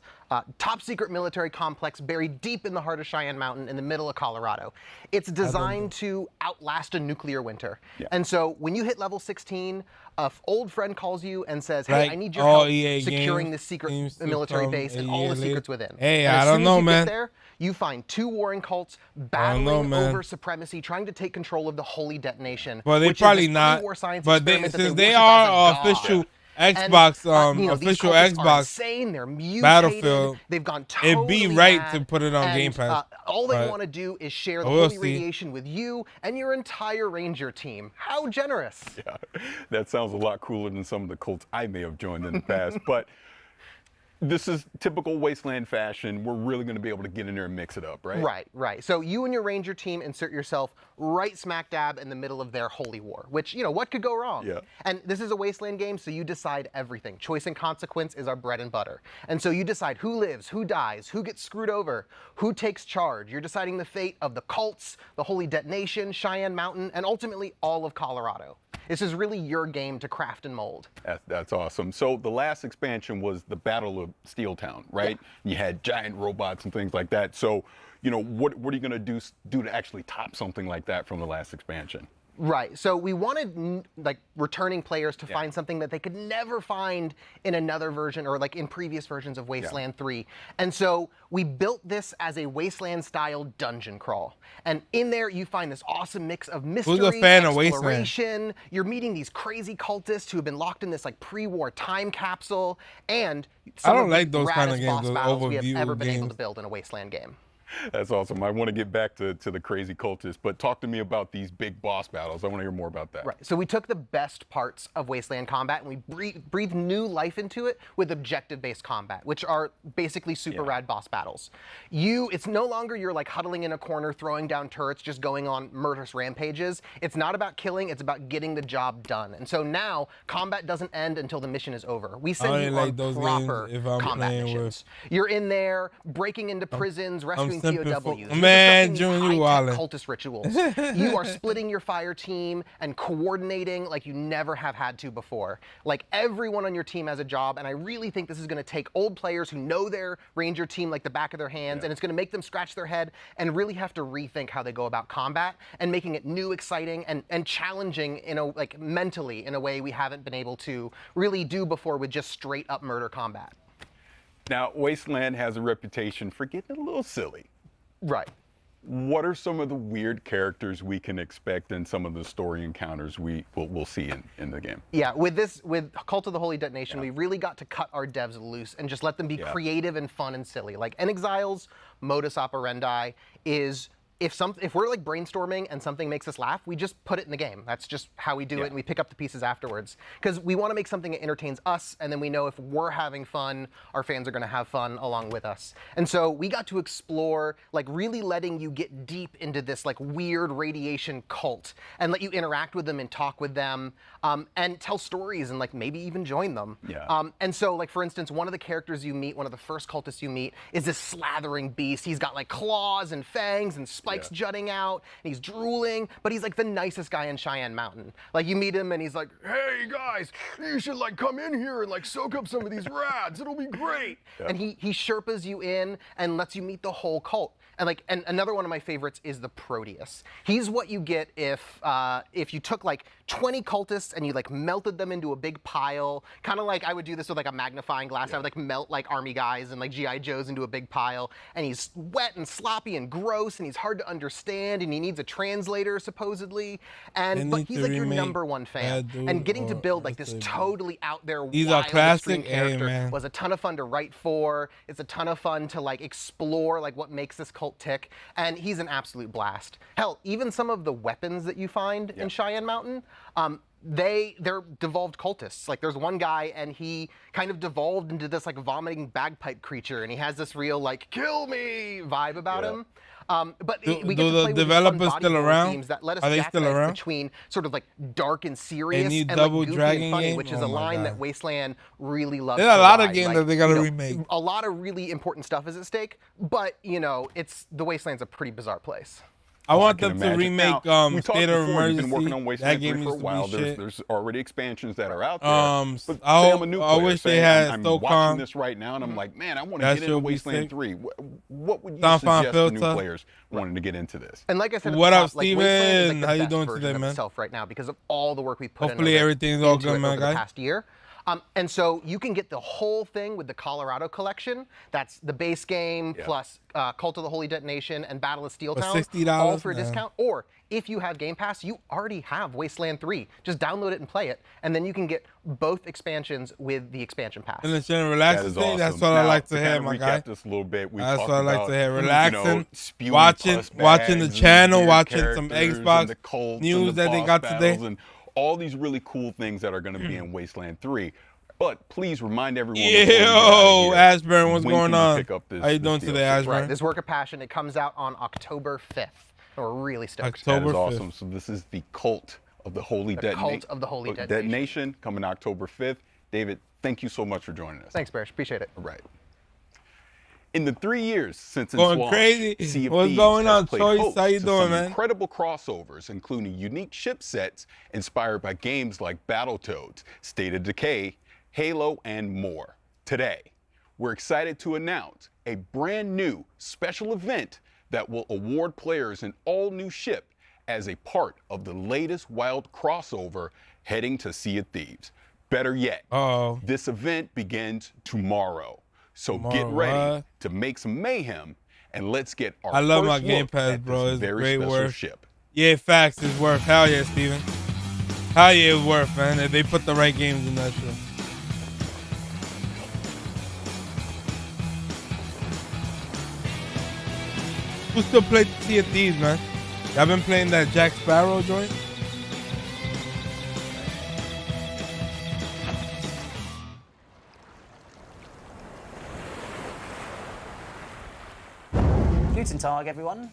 top secret military complex buried deep in the heart of Cheyenne Mountain in the middle of Colorado. It's designed to outlast a nuclear winter. And so when you hit level 16, an old friend calls you and says, hey, Like I need your all help EA securing games this secret seems to military come base and a all year the later. secrets within. Hey, And I as don't soon know, as you man. Get there, you find 2 warring cults know, battling man. over supremacy, trying to take control of the Holy Detonation. But they which probably is this not. pre-war science But they, experiment that since they worship as a are god. official And, Xbox, you know, these official cultists are Xbox insane, they're mutated, Battlefield, they've gone totally it'd be right mad, to put it on and, Game Pass. all they but want to do is share the we'll holy see. radiation with you and your entire Ranger team. How generous! Yeah, that sounds a lot cooler than some of the cults I may have joined in the past. But this is typical Wasteland fashion. We're really going to be able to get in there and mix it up, right? Right. So you and your Ranger team insert yourself right smack dab in the middle of their holy war, which, you know, what could go wrong? Yeah. And this is a Wasteland game, so you decide everything. Choice and consequence is our bread and butter. And so you decide who lives, who dies, who gets screwed over, who takes charge. You're deciding the fate of the cults, the Holy Detonation, Cheyenne Mountain, and ultimately all of Colorado. This is really your game to craft and mold. That's awesome. So the last expansion was the Battle of Steeltown, right? Yeah. You had giant robots and things like that. So, you know, what are you going to do to actually top something like that from the last expansion? Right. So we wanted like returning players to find something that they could never find in another version or like in previous versions of Wasteland 3. And so we built this as a Wasteland style dungeon crawl. And in there you find this awesome mix of mystery, Who's a fan of exploration. You're meeting these crazy cultists who have been locked in this like pre-war time capsule, and some I don't of like the those kind of raddest games, boss those battles we have overview ever been able games. to build in a Wasteland game. That's awesome. I want to get back to the crazy cultists, but talk to me about these big boss battles. I want to hear more about that. Right. So we took the best parts of Wasteland combat and we breathed new life into it with objective-based combat, which are basically super rad boss battles. It's no longer you're like huddling in a corner, throwing down turrets, just going on murderous rampages. It's not about killing, it's about getting the job done. And so now combat doesn't end until the mission is over. We send you on proper combat missions. You're in there breaking into prisons, rescuing POWs. Man, June, you wildin'. Cultist rituals. You are splitting your fire team and coordinating like you never have had to before. Like everyone on your team has a job, and I really think this is going to take old players who know their Ranger team like the back of their hands, and it's going to make them scratch their head and really have to rethink how they go about combat and making it new, exciting, and challenging in a like mentally in a way we haven't been able to really do before with just straight up murder combat. Now, Wasteland has a reputation for getting a little silly. Right. What are some of the weird characters we can expect in some of the story encounters we'll see in the game? Yeah, with Cult of the Holy Detonation, we really got to cut our devs loose and just let them be creative and fun and silly. Like Exile's modus operandi is if we're like brainstorming and something makes us laugh, we just put it in the game. That's just how we do it, and we pick up the pieces afterwards. Because we want to make something that entertains us, and then we know if we're having fun, our fans are going to have fun along with us. And so we got to explore, like really letting you get deep into this like weird radiation cult, and let you interact with them and talk with them, and tell stories and like maybe even join them. And so like for instance, one of the characters you meet, one of the first cultists you meet, is this slathering beast. He's got like claws and fangs and spikes jutting out, and he's drooling, but he's like the nicest guy in Cheyenne Mountain. Like you meet him and he's like, hey guys, you should like come in here and like soak up some of these rads, it'll be great. And he Sherpas you in and lets you meet the whole cult. And another one of my favorites is the Proteus. He's what you get if you took like 20 cultists and you like melted them into a big pile, kind of like I would do this with like a magnifying glass. I would like melt like army guys and like GI Joes into a big pile, and he's wet and sloppy and gross, and he's hard to understand, and he needs a translator supposedly, but he's like your #1 fan, and getting to build like this totally out there wild extreme character was a ton of fun to write for. It's a ton of fun to like explore like what makes this cult tick, and he's an absolute blast. Hell, even some of the weapons that you find in Cheyenne Mountain, they're devolved cultists. Like there's one guy and he kind of devolved into this like vomiting bagpipe creature, and he has this real like kill me vibe about him. But Do we get to the play with these fun developers body still horror around? themes that let us Are they still jackknife around? between sort of like dark and serious Any and Double like goofy Dragon and funny, game? which is Oh a my line God. that Wasteland really loves. There's a to lot of ride. games Like, that they gotta you know, remake. A lot of really important stuff is at stake, but you know, it's the Wasteland's a pretty bizarre place. I want can them to imagine. remake Now, we talked State of before, you've been working Emergency. on That Wasteland 3 game for a used to while. be There's shit. there's already expansions that are out there. But I say hope- I'm a new I player. wish they say had I'm SOCOM. watching this right now and I'm like, man, I want to That get shit into would be Wasteland sick. 3. What would you Sound fine suggest to new filter. players wanting to get into this? And like I said, at What the up, top, like, Wasteland is, like, Steven? the How you best doing version today, of man? itself right now because of all the work we put Hopefully into everything's all into good, it man, over guy. the past year. And so you can get the whole thing with the Colorado collection. That's the base game plus Cult of the Holy Detonation and Battle of Steel For Town, $60, all for a man. discount. Or if you have Game Pass, you already have Wasteland 3. Just download it and play it, and then you can get both expansions with the expansion pass. And it's in relaxing That is state. awesome. That's what I Now, like to to hear, kind of my recap guy. this a little bit, we That's talked what I like about, to hear. you know, Relaxing, spewing watching puss the bags channel, and watching some characters and Xbox the cults news and the that they boss got battles today. and all these really cool things that are going to be in Wasteland 3. But please remind everyone. Yo, Ashburn, what's going on? Pick up this, How you doing today, Ashburn? Right, this Work of Passion, it comes out on October 5th. We're really stoked. That is awesome. So this is the Cult of the Holy Cult of the Holy Detonation coming October 5th. David, thank you so much for joining us. Thanks, Barish. Appreciate it. All right. In the 3 years since its Going launch, crazy. Sea of What's Thieves going has on, played Choice? host How you to doing, some man? incredible crossovers, including unique ship sets inspired by games like Battletoads, State of Decay, Halo, and more. Today, we're excited to announce a brand new special event that will award players an all-new ship as a part of the latest wild crossover heading to Sea of Thieves. Better yet, this event begins tomorrow. So get Tomorrow, ready what? to make some mayhem, and let's get our I love first my Game look Pass, at bro. this It's very great special worth. ship. Yeah, facts. It's worth. Hell yeah, Steven. Hell yeah, it's worth, man. If they put the right games in that shit. Who still plays Sea of Thieves, man? Y'all been playing that Jack Sparrow joint? Guten Tag, everyone.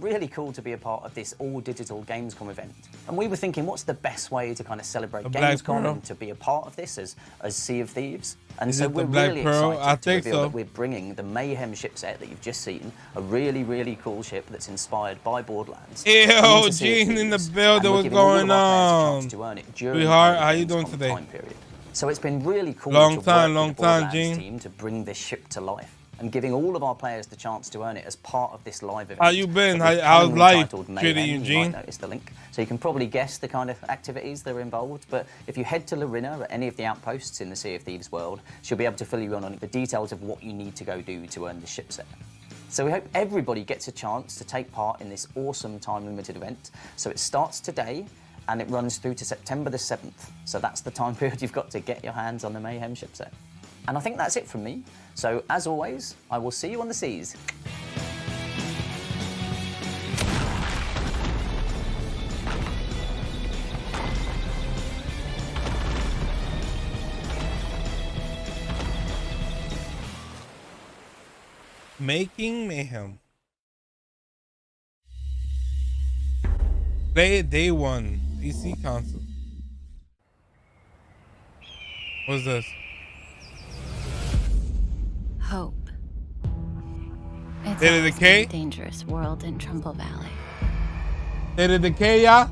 Really cool to be a part of this all-digital Gamescom event. And we were thinking, what's the best way to kind of celebrate Black Gamescom Pearl? and to be a part of this as Sea of Thieves? And Is so it the we're Black really Pearl? excited I to think reveal so. that we're bringing the Mayhem ship set that you've just seen, a really, really cool ship that's inspired by Borderlands. Ew, into Sea of Gene in the Thieves, building. and we're What's giving all of going our players a on? chance to earn it during Sweetheart, the how you doing Gamescom today? time period. So it's been really cool Long to time, work long with the time, Borderlands Gene. team to bring this ship to life and giving all of our players the chance to earn it as part of this live event. How you been? that we've How's cunningly life titled treating Mayhem. you, You Gene? might notice the link. So you can probably guess the kind of activities that are involved, but if you head to Larina at any of the outposts in the Sea of Thieves world, she'll be able to fill you in on the details of what you need to go do to earn the ship set. So we hope everybody gets a chance to take part in this awesome time-limited event. So it starts today, and it runs through to September the 7th. So that's the time period you've got to get your hands on the Mayhem ship set. And I think that's it from me. So as always, I will see you on the seas. Making Mayhem. Play it day one. PC console. What's this? Hope. It's State of always Decay? been a dangerous world in Trumbull Valley. State of Decay, y'all?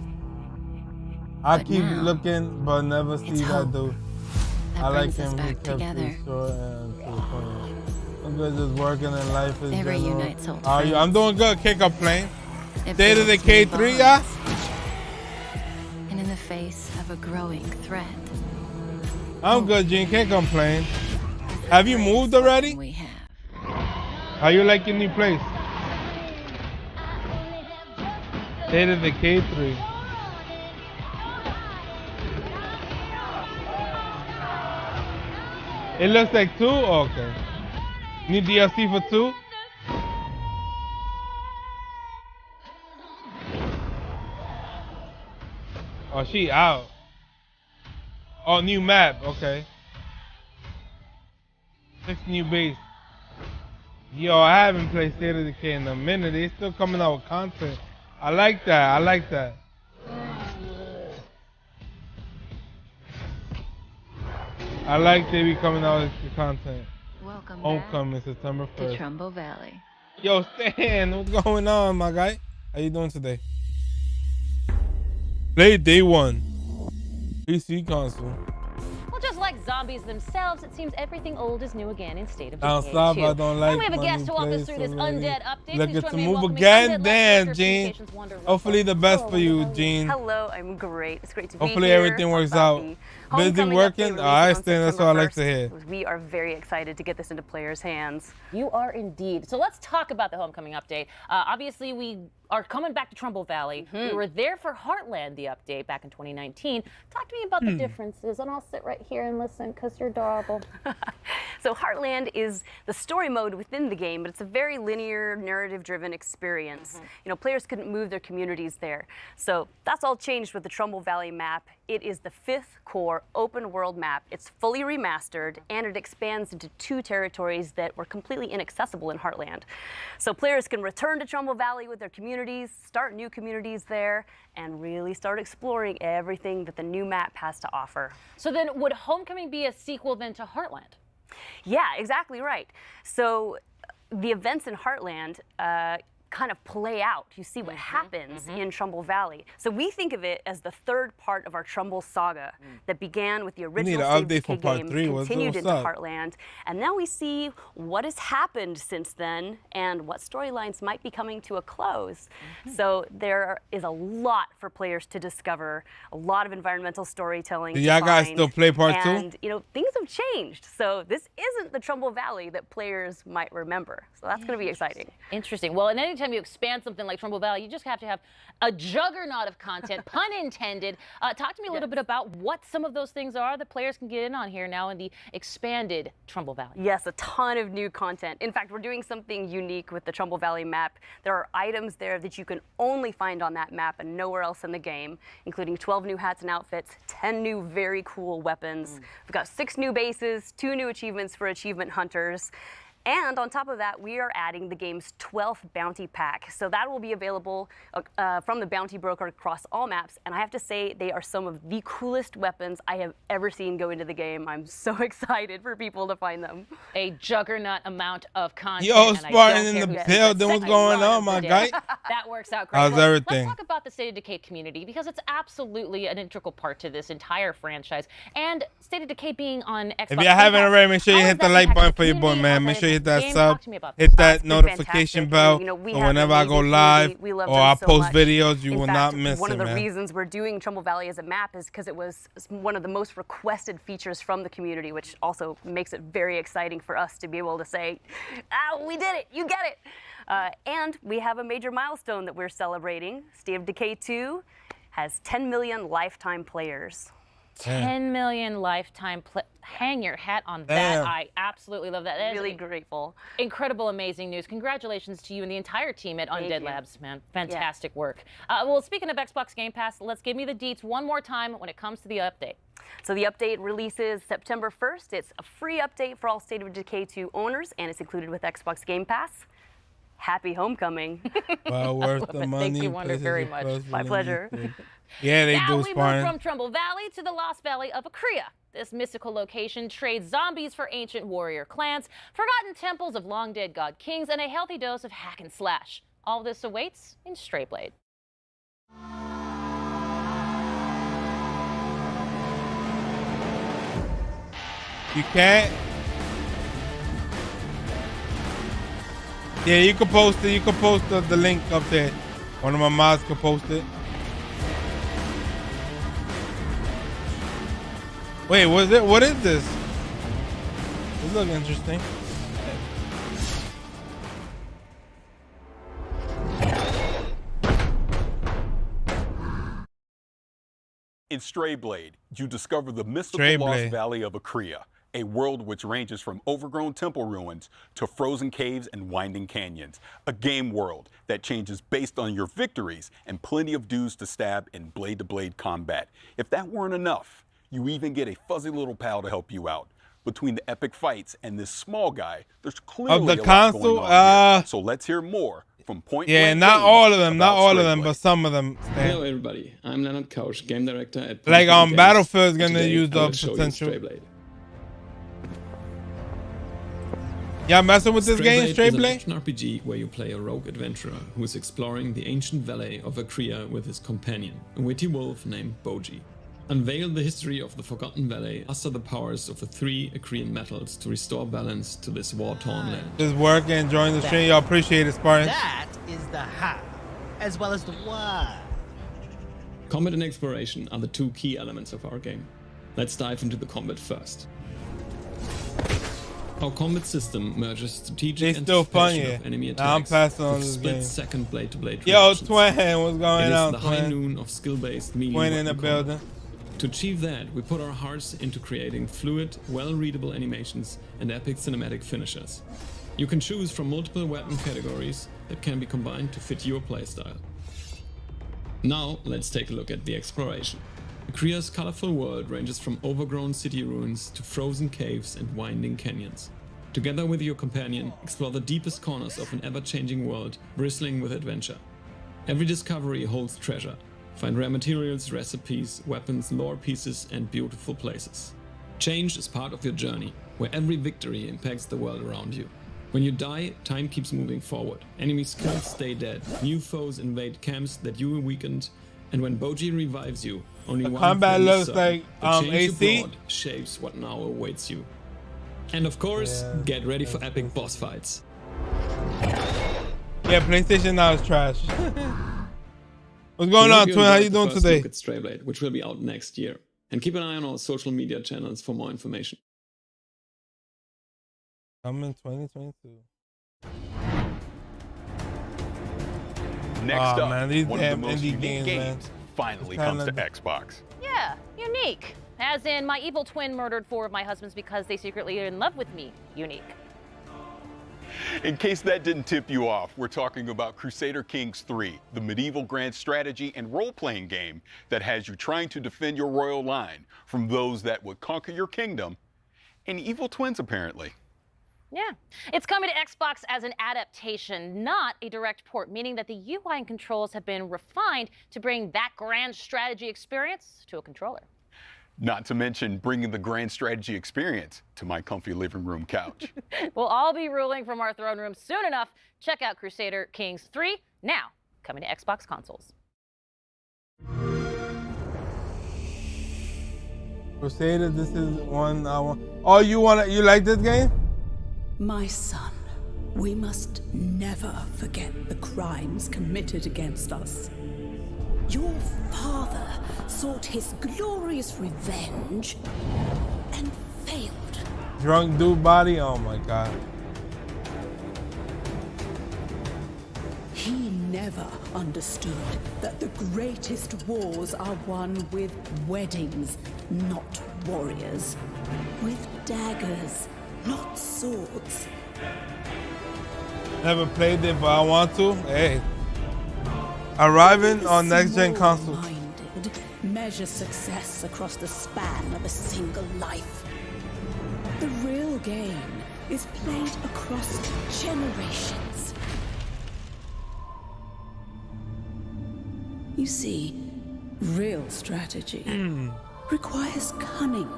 I But keep now, looking, but never see it's that hope dude. that I like brings us him. He back kept together. it short and to the point. I'm good just working and life is It general. reunites old How are you? I'm friends. doing good. Can't complain. It State of builds Decay new 3, y'all? bonds. And in the face of a growing threat, I'm good, Gene. Can't complain. Have you moved already? we have. How you like your new place? State of Decay 3. It looks like 2? Oh, okay. Need DLC for 2? Oh, she out. Oh, new map. Okay. 6 new base. Yo, I haven't played State of Decay in a minute. They still coming out with content. I like that. I like that. I like they be coming out with the content. Welcome Homecoming, September back to 1st. Trumbull Valley. Yo, Stan, what's going on, my guy? How you doing today? Play day one. PC console. Well, just like zombies themselves, it seems everything old is new again in State of Down Decay south, 2. I don't like And we have a money guest to walk us plays through this already. undead update. Look Please at join the me in move welcoming again. undead Damn, Life Gene. Communications Wonder Hopefully the best for you, Gene. Hello, I'm great. It's great to Hopefully be here. everything works About out. the Busy Homecoming working? update All right, releasing on Stan, that's what I like to September hear. 1st. We are very excited to get this into players' hands. You are indeed. So let's talk about the Homecoming update. Obviously, we are coming back to Trumbull Valley. We were there for Heartland, the update, back in 2019. Talk to me about the differences, and I'll sit right here and listen because you're adorable. So Heartland is the story mode within the game, but it's a very linear, narrative-driven experience. You know, players couldn't move their communities there. So that's all changed with the Trumbull Valley map. It is the 5th core open world map. It's fully remastered, and it expands into 2 territories that were completely inaccessible in Heartland. So players can return to Trumbull Valley with their communities, start new communities there, and really start exploring everything that the new map has to offer. So then, would Homecoming be a sequel then to Heartland? Yeah, exactly right. So the events in Heartland kind of play out. You see what happens in Trumbull Valley. So we think of it as the 3rd part of our Trumbull saga that began with the original an State update of for Decay part game, 3. continued What's into up? Heartland, and now we see what has happened since then and what storylines might be coming to a close. So there is a lot for players to discover, a lot of environmental storytelling. Do to y'all guys find, still play part 2? And you know, things have changed. So this isn't the Trumbull Valley that players might remember. So that's going to be exciting. Interesting. Well, and anytime you expand something like Trumbull Valley, you just have to have a juggernaut of content, pun intended. Talk to me a little bit about what some of those things are that players can get in on here now in the expanded Trumbull Valley. Yes, a ton of new content. In fact, we're doing something unique with the Trumbull Valley map. There are items there that you can only find on that map and nowhere else in the game, including 12 new hats and outfits, 10 new very cool weapons. We've got 6 new bases, 2 new achievements for achievement hunters. And on top of that, we are adding the game's 12th bounty pack. So that will be available from the bounty broker across all maps. And I have to say, they are some of the coolest weapons I have ever seen go into the game. I'm so excited for people to find them. A juggernaut amount of content. Yo, and I Spartan don't in care the who says building. it. What's going on, my guy? That works out great. How's Well, everything? Let's talk about the State of Decay community because it's absolutely an integral part to this entire franchise. And State of Decay being on Xbox. If y'all haven't already, make sure you hit the like button for your boy, man. Make sure you hit that sub, hit that notification bell, so whenever I go live or I post videos, you will not miss one it, of the man. reasons we're doing Trumbull Valley as a map is because it was one of the most requested features from the community, which also makes it very exciting for us to be able to say, we did it, you get it. And we have a major milestone that we're celebrating. State of Decay 2 has 10 million lifetime players. 10 million lifetime hang your hat on that. Damn. I absolutely love that. That is Really grateful. Incredible, amazing news. Congratulations to you and the entire team at Thank Undead you. Labs, man. Fantastic work. Well, speaking of Xbox Game Pass, let's give me the deets one more time when it comes to the update. So the update releases September 1st. It's a free update for all State of Decay 2 owners, and it's included with Xbox Game Pass. Happy homecoming. Well worth the money. Thank you, Wonder, very much. My pleasure. Yeah, they Now do, we move Spartan. from Trumbull Valley to the Lost Valley of Akria. This mystical location trades zombies for ancient warrior clans, forgotten temples of long-dead god kings, and a healthy dose of hack and slash. All this awaits in Strayblade. You can't. Yeah, you can post it. You can post the link up there. One of my mods can post it. Wait, what is this? This looks interesting. In Strayblade, you discover the mystical Strayblade. lost valley of Akria, a world which ranges from overgrown temple ruins to frozen caves and winding canyons. A game world that changes based on your victories and plenty of dudes to stab in blade-to-blade combat. If that weren't enough, you even get a fuzzy little pal to help you out. between the epic fights and this small guy, there's clearly Of the a lot console, going on here. So let's hear more from Point yeah, Blank not Games all of them, about not all of Stray them, Blade. but some of them. Hello everybody, I'm Leonard Kausch, game director at Like Games. Battlefield's gonna Today, use I the will show you potential. Stray Blade. Y'all messing with this game, Stray is an Blade? action RPG where you play a rogue adventurer who is exploring the ancient valley of Akria with his companion, a witty wolf named Boji. Unveil the history of the Forgotten Valley, master the powers of the 3 Akrian metals to restore balance to this war-torn land. Just working, enjoying the stream. Y'all appreciate it, Spartan. That is the how, as well as the why. Combat and exploration are the 2 key elements of our game. Let's dive into the combat first. Our combat system merges strategic anticipation of enemy attacks I'm passing on with this game. split-second blade-to-blade Yo, reactions. Twin, what's going on, It is the high Twin? noon of skill-based melee Twin in the weapon building. combat. To achieve that, we put our hearts into creating fluid, well-readable animations and epic cinematic finishes. You can choose from multiple weapon categories that can be combined to fit your playstyle. Now, let's take a look at the exploration. Akria's colorful world ranges from overgrown city ruins to frozen caves and winding canyons. Together with your companion, explore the deepest corners of an ever-changing world bristling with adventure. Every discovery holds treasure. Find rare materials, recipes, weapons, lore pieces, and beautiful places. Change is part of your journey, where every victory impacts the world around you. When you die, time keeps moving forward. Enemy skills stay dead, new foes invade camps that you weakened, and when Boji revives you, only one combat thing is looks certain: like, the change you AC. brought shapes what now awaits you. And of course, get ready for epic boss fights. Yeah, PlayStation now is trash. What's going We hope on, you Twin? How enjoyed you the doing first today? look at Stray Blade, which will be out next year. And keep an eye on our social media channels for more information. Coming 2022. Next Aw, up, man, these one of the damn most indie unique games, man. games finally It's comes to kinda- Xbox. Yeah, unique. As in, my evil twin murdered 4 of my husbands because they secretly are in love with me. Unique. In case that didn't tip you off, we're talking about Crusader Kings 3, the medieval grand strategy and role-playing game that has you trying to defend your royal line from those that would conquer your kingdom, and evil twins apparently. Yeah. It's coming to Xbox as an adaptation, not a direct port, meaning that the UI and controls have been refined to bring that grand strategy experience to a controller. Not to mention bringing the grand strategy experience to my comfy living room couch. We'll all be ruling from our throne room soon enough. Check out Crusader Kings 3, now coming to Xbox consoles. Crusader, this is one I want. Oh, you like this game? My son, we must never forget the crimes committed against us. Your father sought his glorious revenge and failed. Drunk dude body? Oh my god. He never understood that the greatest wars are won with weddings, not warriors. With daggers, not swords. Never played it, but I want to. Hey. Arriving on next-gen console. Small-minded measure success across the span of a single life. The real game is played across generations. You see, real strategy requires cunning.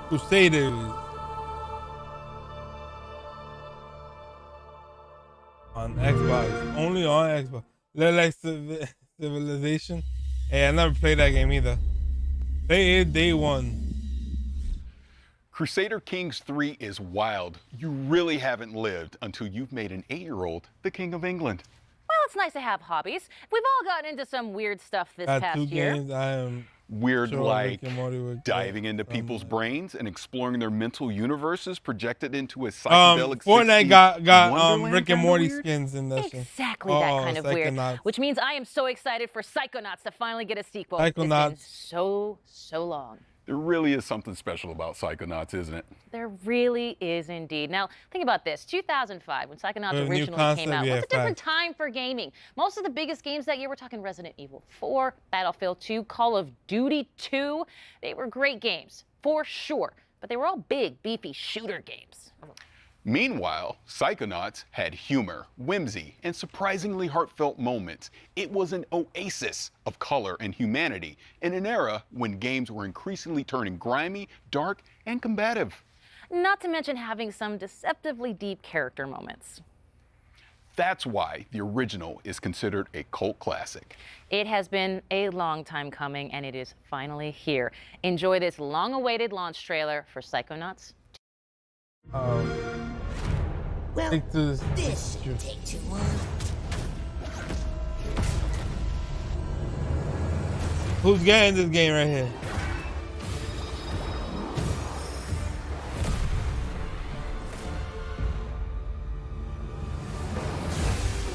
Crusaders. On Xbox. Only on Xbox. Look like Civilization. Hey, I never played that game either. Play it day one. Crusader Kings 3 is wild. You really haven't lived until you've made an 8-year-old the King of England. Well, it's nice to have hobbies. We've all gotten into some weird stuff this Got past 2 year. games. I am Weird sure like Rick and Morty would diving into people's brains and exploring their mental universes projected into a psychedelic Fortnite 60s got Wonderland Rick and kinda Morty weird? skins in that shit. Exactly that kind of weird. Psychonauts. Which means I am so excited for Psychonauts to finally get a sequel. It's been Psychonauts. so long. There really is something special about Psychonauts, isn't it? There really is indeed. Now, think about this. 2005, when Psychonauts New originally concept, came out, yeah, what's a different facts. time for gaming? Most of the biggest games that year, we're talking Resident Evil 4, Battlefield 2, Call of Duty 2. They were great games, for sure. But they were all big, beefy shooter games. Meanwhile, Psychonauts had humor, whimsy, and surprisingly heartfelt moments. It was an oasis of color and humanity in an era when games were increasingly turning grimy, dark, and combative. Not to mention having some deceptively deep character moments. That's why the original is considered a cult classic. It has been a long time coming, and it is finally here. Enjoy this long-awaited launch trailer for Psychonauts. Well, This shouldn't take too long. Who's getting this game right here?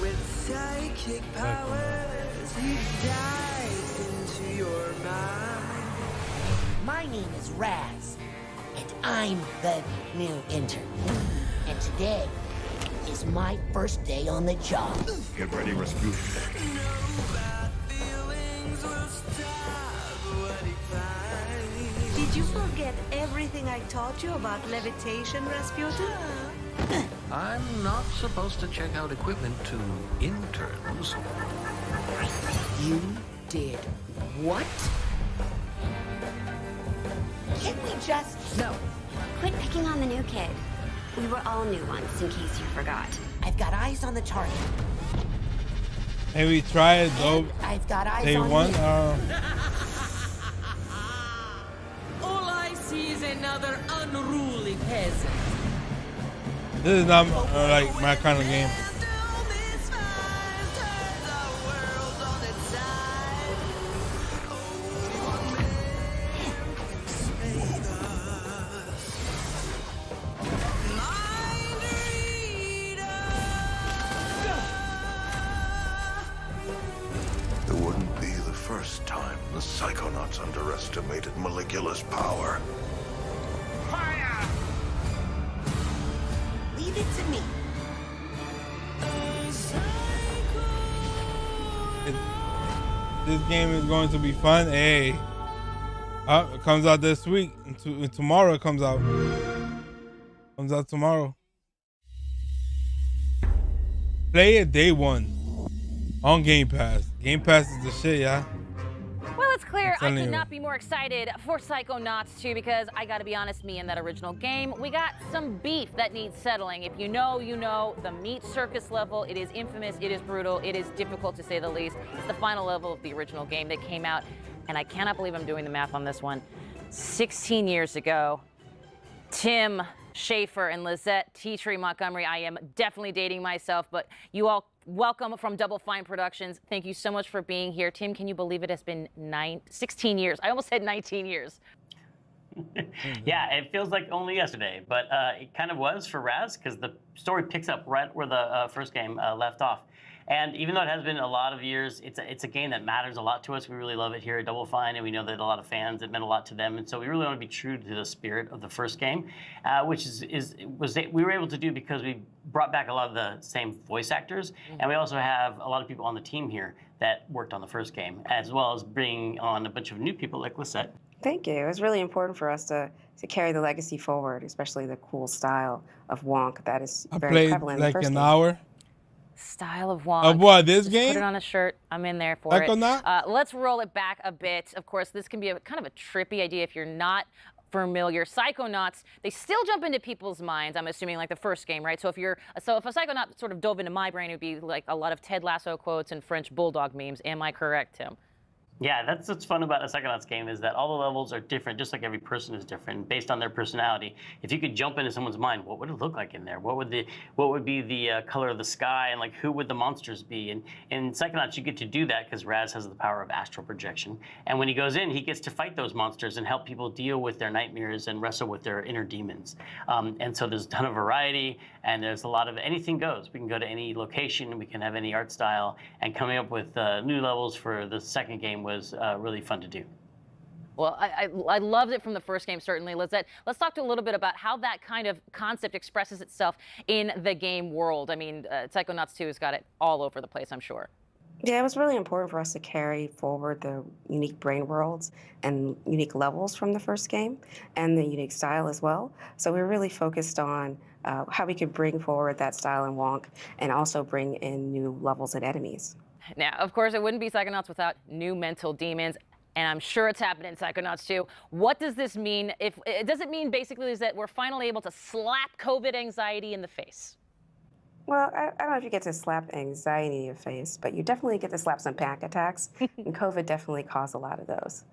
With psychic powers, you dive into your mind. My name is Raz, and I'm the new intern. And today is my first day on the job. Get ready, Rasputin. Did you forget everything I taught you about levitation, Rasputin? I'm not supposed to check out equipment to interns. You did what? Can't we just... No. Quit picking on the new kid. We were all new once, in case you forgot. I've got eyes on the target. Hey, we tried it though. I've got eyes Day on one. you. All I see is another unruly peasant. This is not like my kind of game. It wouldn't be the first time the Psychonauts underestimated Maligula's power. Leave it to me. This game is going to be fun. Hey, it comes out this week. And tomorrow it comes out. Comes out tomorrow. Play it day one on Game Pass. Game Pass is the shit, yeah. Well, it's clear I telling could you. not be more excited for Psychonauts 2 because I gotta be honest, me and that original game, we got some beef that needs settling. If you know, you know. The meat circus level, it is infamous, it is brutal, it is difficult to say the least. It's the final level of the original game that came out, and I cannot believe I'm doing the math on this one. 16 years ago, Tim Schafer and Lizette Teatree Montgomery. I am definitely dating myself, but you all welcome from Double Fine Productions. Thank you so much for being here. Tim, can you believe it has been 16 years? I almost said 19 years. Yeah, it feels like only yesterday, but it kind of was for Raz because the story picks up right where the first game left off. And even though it has been a lot of years, it's a game that matters a lot to us. We really love it here at Double Fine, and we know that a lot of fans, it meant a lot to them. And so we really want to be true to the spirit of the first game, which we were able to do because we brought back a lot of the same voice actors, and we also have a lot of people on the team here that worked on the first game, as well as bringing on a bunch of new people like Lisette. Thank you. It was really important for us to carry the legacy forward, especially the cool style of Wonk that is I very played prevalent in the like first an game. hour. Style of Wonk. Of what, this Just game? Put it on a shirt. I'm in there for Psychonauts? it. Let's roll it back a bit. Of course, this can be a kind of a trippy idea if you're not familiar. Psychonauts, they still jump into people's minds, I'm assuming, like the first game, right? So if a Psychonaut sort of dove into my brain, it would be like a lot of Ted Lasso quotes and French Bulldog memes. Am I correct, Tim? Yeah, that's what's fun about a Psychonauts game is that all the levels are different, just like every person is different, based on their personality. If you could jump into someone's mind, what would it look like in there? What would be the color of the sky, and like who would the monsters be? And in Psychonauts, you get to do that because Raz has the power of astral projection. And when he goes in, he gets to fight those monsters and help people deal with their nightmares and wrestle with their inner demons. And so there's a ton of variety, and there's a lot of anything goes. We can go to any location, we can have any art style, and coming up with new levels for the second game was really fun to do. Well, I loved it from the first game, certainly, Lizette. Let's talk a little bit about how that kind of concept expresses itself in the game world. I mean, Psychonauts 2 has got it all over the place, I'm sure. Yeah, it was really important for us to carry forward the unique brain worlds and unique levels from the first game and the unique style as well. So we were really focused on how we could bring forward that style in Wonk and also bring in new levels and enemies. Now, of course, it wouldn't be Psychonauts without new mental demons. And I'm sure it's happening in Psychonauts 2. What does this mean? Does it mean basically is that we're finally able to slap COVID anxiety in the face? Well, I don't know if you get to slap anxiety in your face, but you definitely get to slap some panic attacks, and COVID definitely caused a lot of those.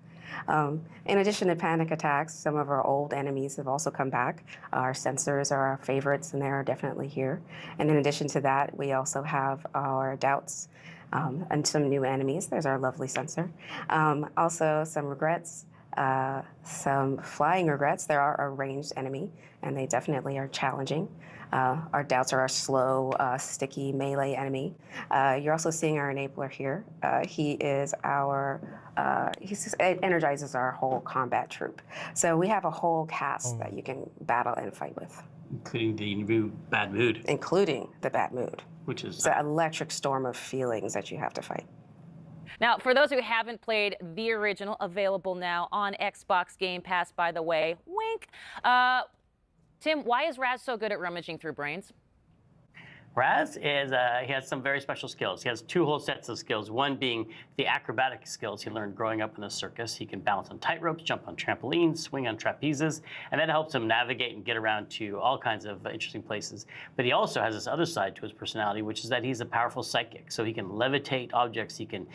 In addition to panic attacks, some of our old enemies have also come back. Our sensors are our favorites, and they're definitely here. And in addition to that, we also have our doubts. And some new enemies. There's our lovely sensor. Also some regrets, some flying regrets. There are a ranged enemy, and they definitely are challenging. Our doubts are our slow, sticky melee enemy. You're also seeing our enabler here. He energizes our whole combat troop. So we have a whole cast that you can battle and fight with. Including the new bad mood. Including the bad mood. Which is the electric storm of feelings that you have to fight. Now, for those who haven't played the original, available now on Xbox Game Pass, by the way, wink. Tim, why is Raz so good at rummaging through brains? Raz is, he has some very special skills. He has two whole sets of skills, one being the acrobatic skills he learned growing up in the circus. He can balance on tightropes, jump on trampolines, swing on trapezes, and that helps him navigate and get around to all kinds of interesting places. But he also has this other side to his personality, which is that he's a powerful psychic. So he can levitate objects, he can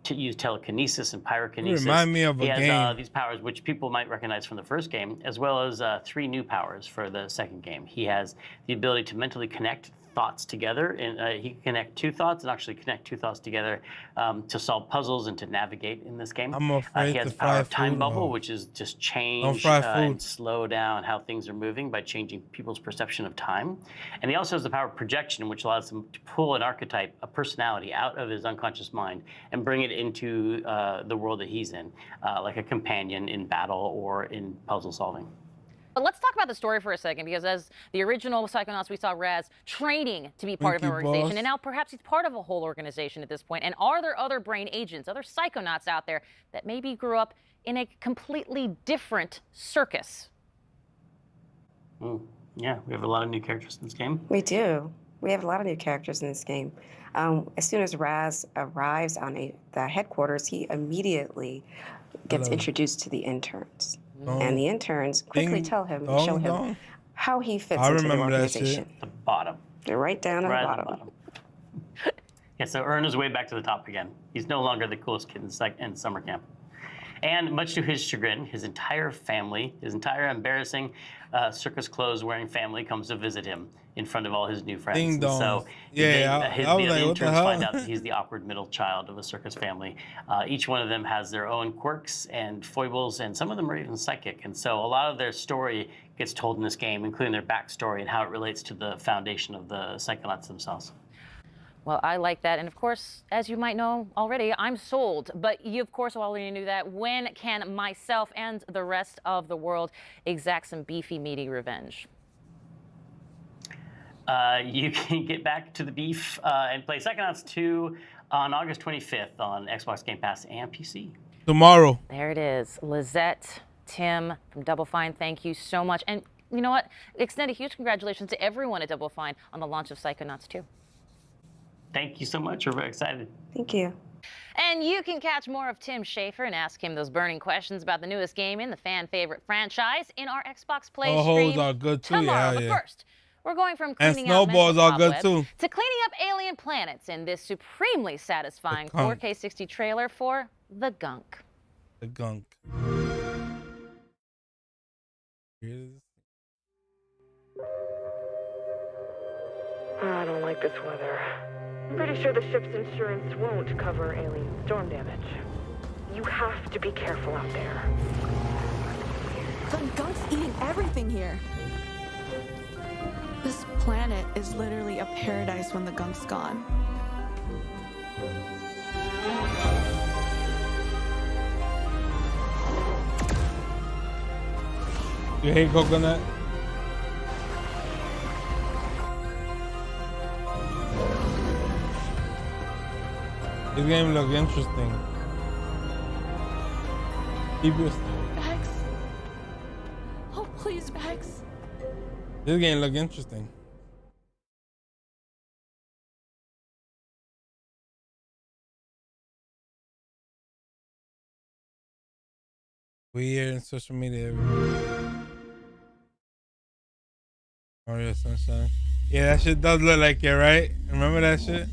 use telekinesis and pyrokinesis. You remind me of a he has game. These powers, which people might recognize from the first game, as well as 3 new powers for the second game. He has the ability to mentally connect thoughts together, and he can connect 2 thoughts and actually connect 2 thoughts together to solve puzzles and to navigate in this game. I'm afraid he has to the power of fry time food, bubble, though. which is just change fry and food. slow down how things are moving by changing people's perception of time. And he also has the power of projection, which allows him to pull an archetype, a personality, out of his unconscious mind and bring it into the world that he's in, like a companion in battle or in puzzle solving. But let's talk about the story for a second, because as the original Psychonauts, we saw Raz training to be part of an organization, and now perhaps he's part of a whole organization at this point. And are there other brain agents, other Psychonauts out there that maybe grew up in a completely different circus? Yeah, we have a lot of new characters in this game. We do. We have a lot of new characters in this game. As soon as Raz arrives on the headquarters, he immediately gets introduced to the interns. And the interns quickly tell him, show him how he fits into the organization. The bottom. They're right down Right at at the bottom. Yeah, so earn his way back to the top again. He's no longer the coolest kid in summer camp. And much to his chagrin, his entire family, his entire embarrassing circus clothes wearing family comes to visit him in front of all his new friends. Ding And dong. so Yeah, the I was like, what the interns hell? find out that he's the awkward middle child of a circus family. Each one of them has their own quirks and foibles, and some of them are even psychic. And so a lot of their story gets told in this game, including their backstory and how it relates to the foundation of the Psychonauts themselves. Well, I like that. And of course, as you might know already, I'm sold. But you, of course, already knew that. When can myself and the rest of the world exact some beefy, meaty revenge? You can get back to the beef and play Psychonauts 2 on August 25th on Xbox Game Pass and PC. Tomorrow. There it is. Lizette, Tim from Double Fine, thank you so much. And you know what? Extend a huge congratulations to everyone at Double Fine on the launch of Psychonauts 2. Thank you so much. We're very excited. Thank you. And you can catch more of Tim Schafer and ask him those burning questions about the newest game in the fan favorite franchise in our Xbox Play Hoes stream are good too, tomorrow. yeah. But first, we're going from And cleaning out snowballs mental are good cobwebs too. to cleaning up alien planets in this supremely satisfying The gunk. 4K 60 trailer for The Gunk. The gunk. Here it is. I don't like this weather. I'm pretty sure the ship's insurance won't cover alien storm damage. You have to be careful out there. The gunk's eating everything here. This planet is literally a paradise when the gunk's gone. You hate coconut? This game look interesting. Keep your... Max. Oh, please, Max. This game look interesting. Weird social media everywhere. Mario Sunshine. Yeah, that shit does look like it, right? Remember that shit?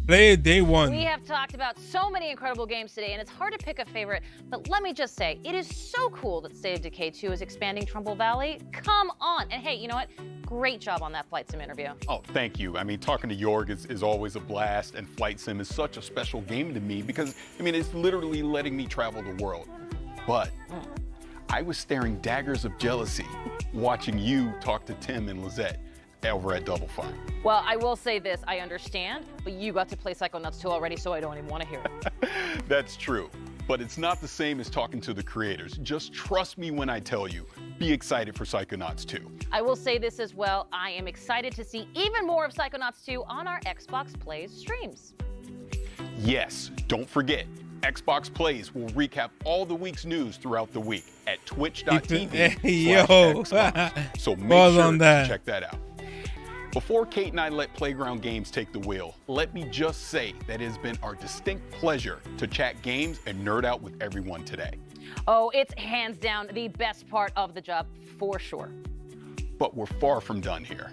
Play it day one. We have talked about so many incredible games today, and it's hard to pick a favorite, but let me just say, it is so cool that State of Decay 2 is expanding Trumbull Valley. Come on. And hey, you know what? Great job on that Flight Sim interview. Oh, thank you. I mean, talking to Jorg is always a blast, and Flight Sim is such a special game to me because, I mean, it's literally letting me travel the world. But I was staring daggers of jealousy watching you talk to Tim and Lizette over at Double Fine. Well, I will say this, I understand, but you got to play Psychonauts 2 already, so I don't even want to hear it. That's true, but it's not the same as talking to the creators. Just trust me when I tell you, be excited for Psychonauts 2. I will say this as well, I am excited to see even more of Psychonauts 2 on our Xbox Plays streams. Yes, don't forget, Xbox Plays will recap all the week's news throughout the week at twitch.tv/Xbox. So make sure to check that out. Before Kate and I let Playground Games take the wheel, let me just say that it has been our distinct pleasure to chat games and nerd out with everyone today. Oh, it's hands down the best part of the job, for sure. But we're far from done here.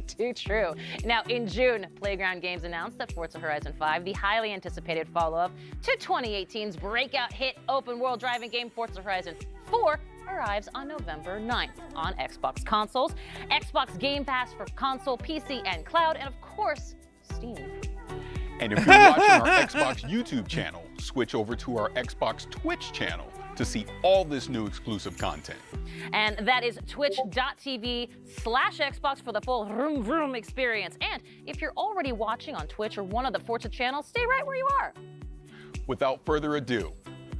Too true. Now, in June, Playground Games announced that Forza Horizon 5, the highly anticipated follow-up to 2018's breakout hit open-world driving game Forza Horizon 4, arrives on November 9th on Xbox consoles, Xbox Game Pass for console, PC, and cloud, and of course, Steam. And if you're watching our Xbox YouTube channel, switch over to our Xbox Twitch channel to see all this new exclusive content. And that is twitch.tv/Xbox for the full vroom vroom experience. And if you're already watching on Twitch or one of the Forza channels, stay right where you are. Without further ado,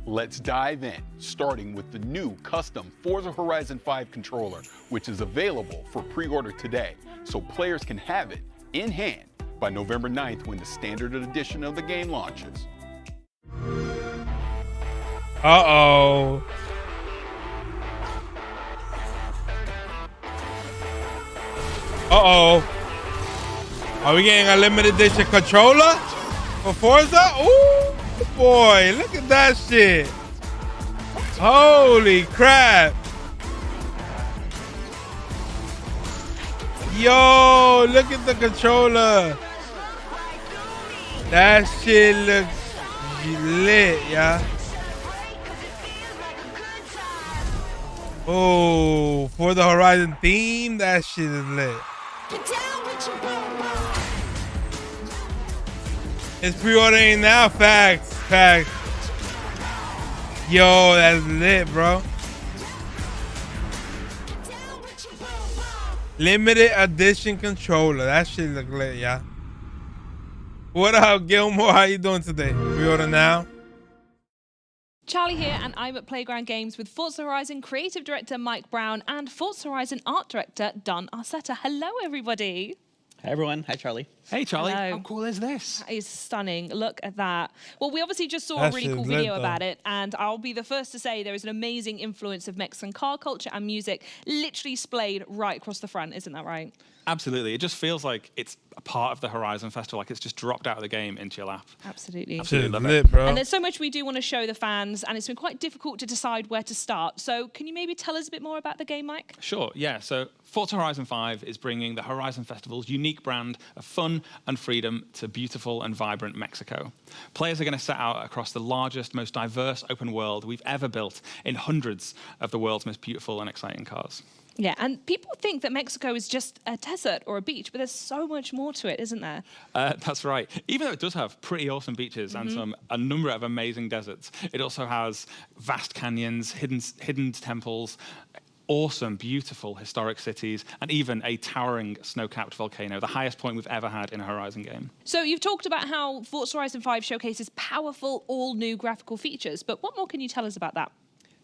let's dive in, starting with the new custom Forza Horizon 5 controller, which is available for pre-order today, so players can have it in hand by November 9th when the standard edition of the game launches. Uh-oh. Uh-oh. Are we getting a limited edition controller for Forza? Ooh, boy, look at that shit. Holy crap. Yo, look at the controller. That shit looks lit, yeah. Oh, for the Horizon theme, that shit is lit. It's pre-ordering now, facts. Yo, that's lit, bro. Limited edition controller, that shit look lit, yeah. What up, Gilmore? How you doing today? Pre-order now. Charlie here, and I'm at Playground Games with Forza Horizon creative director Mike Brown and Forza Horizon art director Don Arcetta. Hello, everybody. Hi, everyone. Hi, Charlie. Hey, Charlie. Hello. How cool is this? That is stunning. Look at that. Well, we obviously just saw That a really shit cool is lit, video though. about it, and I'll be the first to say there is an amazing influence of Mexican car culture and music literally splayed right across the front. Isn't that right? Absolutely. It just feels like it's a part of the Horizon Festival, like it's just dropped out of the game into your lap. Absolutely. Absolutely love lit, bro. And there's so much we do want to show the fans, and it's been quite difficult to decide where to start. So can you maybe tell us a bit more about the game, Mike? Sure, yeah. So Forza Horizon 5 is bringing the Horizon Festival's unique brand of fun and freedom to beautiful and vibrant Mexico. Players are going to set out across the largest, most diverse open world we've ever built in hundreds of the world's most beautiful and exciting cars. Yeah, and people think that Mexico is just a desert or a beach, but there's so much more to it, isn't there? That's right. Even though it does have pretty awesome beaches and a number of amazing deserts, it also has vast canyons, hidden temples, awesome, beautiful historic cities, and even a towering snow-capped volcano, the highest point we've ever had in a Horizon game. So you've talked about how Forza Horizon 5 showcases powerful, all-new graphical features, but what more can you tell us about that?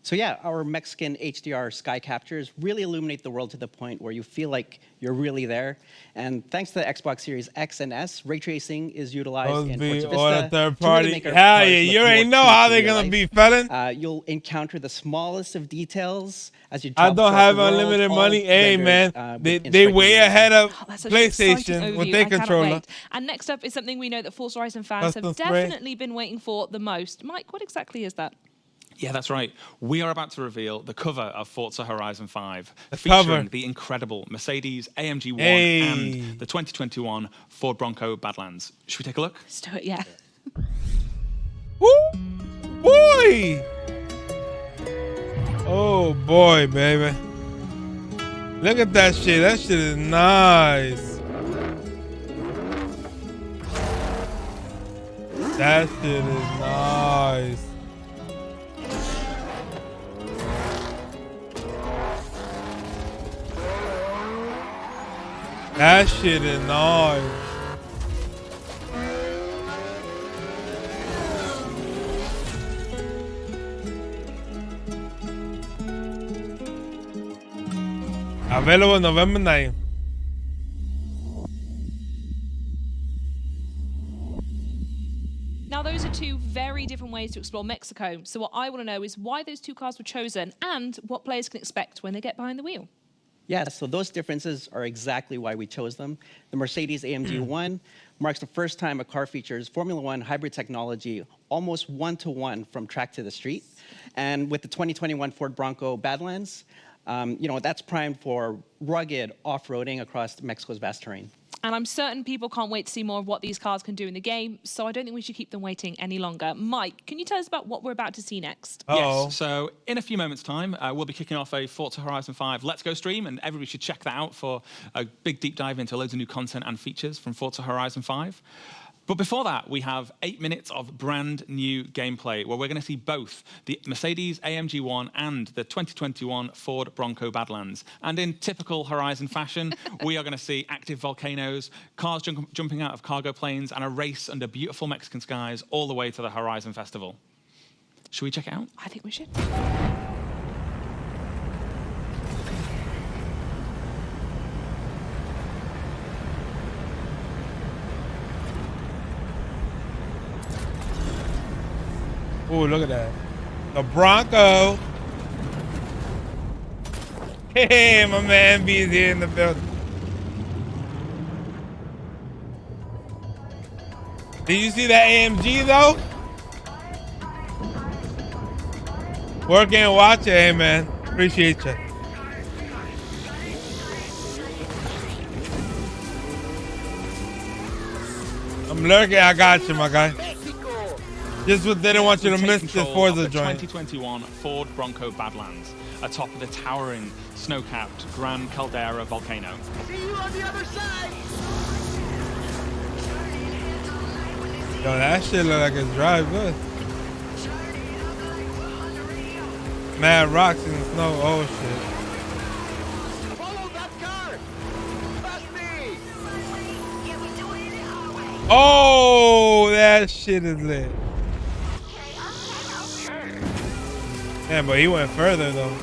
So yeah, our Mexican HDR sky captures really illuminate the world to the point where you feel like you're really there. And thanks to the Xbox Series X and S, ray tracing is utilized in Forza all the Vista third to party. really make our Hell cars yeah, look you more ain't know true how to they real gonna life. be, felon. You'll encounter the smallest of details as you I travel don't throughout have the world, unlimited all money. Hey, rendered, man, with they way striking ahead of That's such an exciting PlayStation with overview. their I cannot controller. wait. And next up is something we know that Forza Horizon fans Custom have spray. definitely been waiting for the most. Mike, what exactly is that? Yeah, that's right. We are about to reveal the cover of Forza Horizon 5, The featuring cover. the incredible Mercedes AMG 1 Hey. and the 2021 Ford Bronco Badlands. Should we take a look? Let's do it, yeah. Woo! Boy! Oh boy, baby. Look at that shit. That shit is nice. That shit is nice. That shit is nice. Available November 9th. Now, those are two very different ways to explore Mexico. So what I want to know is why those two cars were chosen and what players can expect when they get behind the wheel. Yeah, so those differences are exactly why we chose them. The Mercedes AMG 1 marks the first time a car features Formula One hybrid technology almost one-to-one from track to the street. And with the 2021 Ford Bronco Badlands, that's primed for rugged off-roading across Mexico's vast terrain. And I'm certain people can't wait to see more of what these cars can do in the game, so I don't think we should keep them waiting any longer. Mike, can you tell us about what we're about to see next? Yes, so in a few moments' time, we'll be kicking off a Forza Horizon 5 Let's Go stream, and everybody should check that out for a big deep dive into loads of new content and features from Forza Horizon 5. But before that, we have 8 minutes of brand new gameplay where we're going to see both the Mercedes AMG 1 and the 2021 Ford Bronco Badlands. And in typical Horizon fashion, we are going to see active volcanoes, cars jumping out of cargo planes, and a race under beautiful Mexican skies all the way to the Horizon Festival. Should we check it out? I think we should. Oh, look at that. The Bronco. Hey, my man B is here in the building. Did you see that AMG though? Working and watching, hey man. Appreciate you. I'm lurking, I got you, my guy. Just didn't want you to miss this Forza joint. 2021 Ford Bronco Badlands, atop of the towering, snow-capped Gran Caldera volcano. See you on the other side. Yo, that shit look like it's dry good. Mad rocks in the snow. Oh shit. Follow that car. Past me. Oh, that shit is lit. Yeah, but he went further though.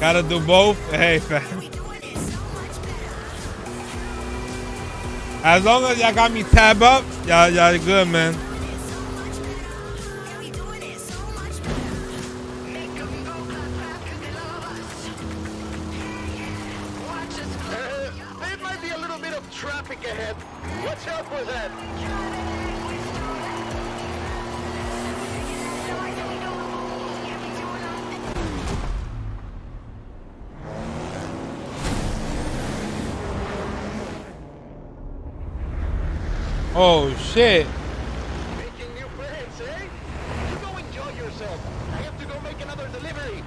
Gotta do both. Hey, fam. As long as y'all got me tab up, y'all good, man. There might be a little bit of traffic ahead. Watch out for that. Oh shit. Making new friends, eh? You go enjoy yourself. I have to go make another delivery.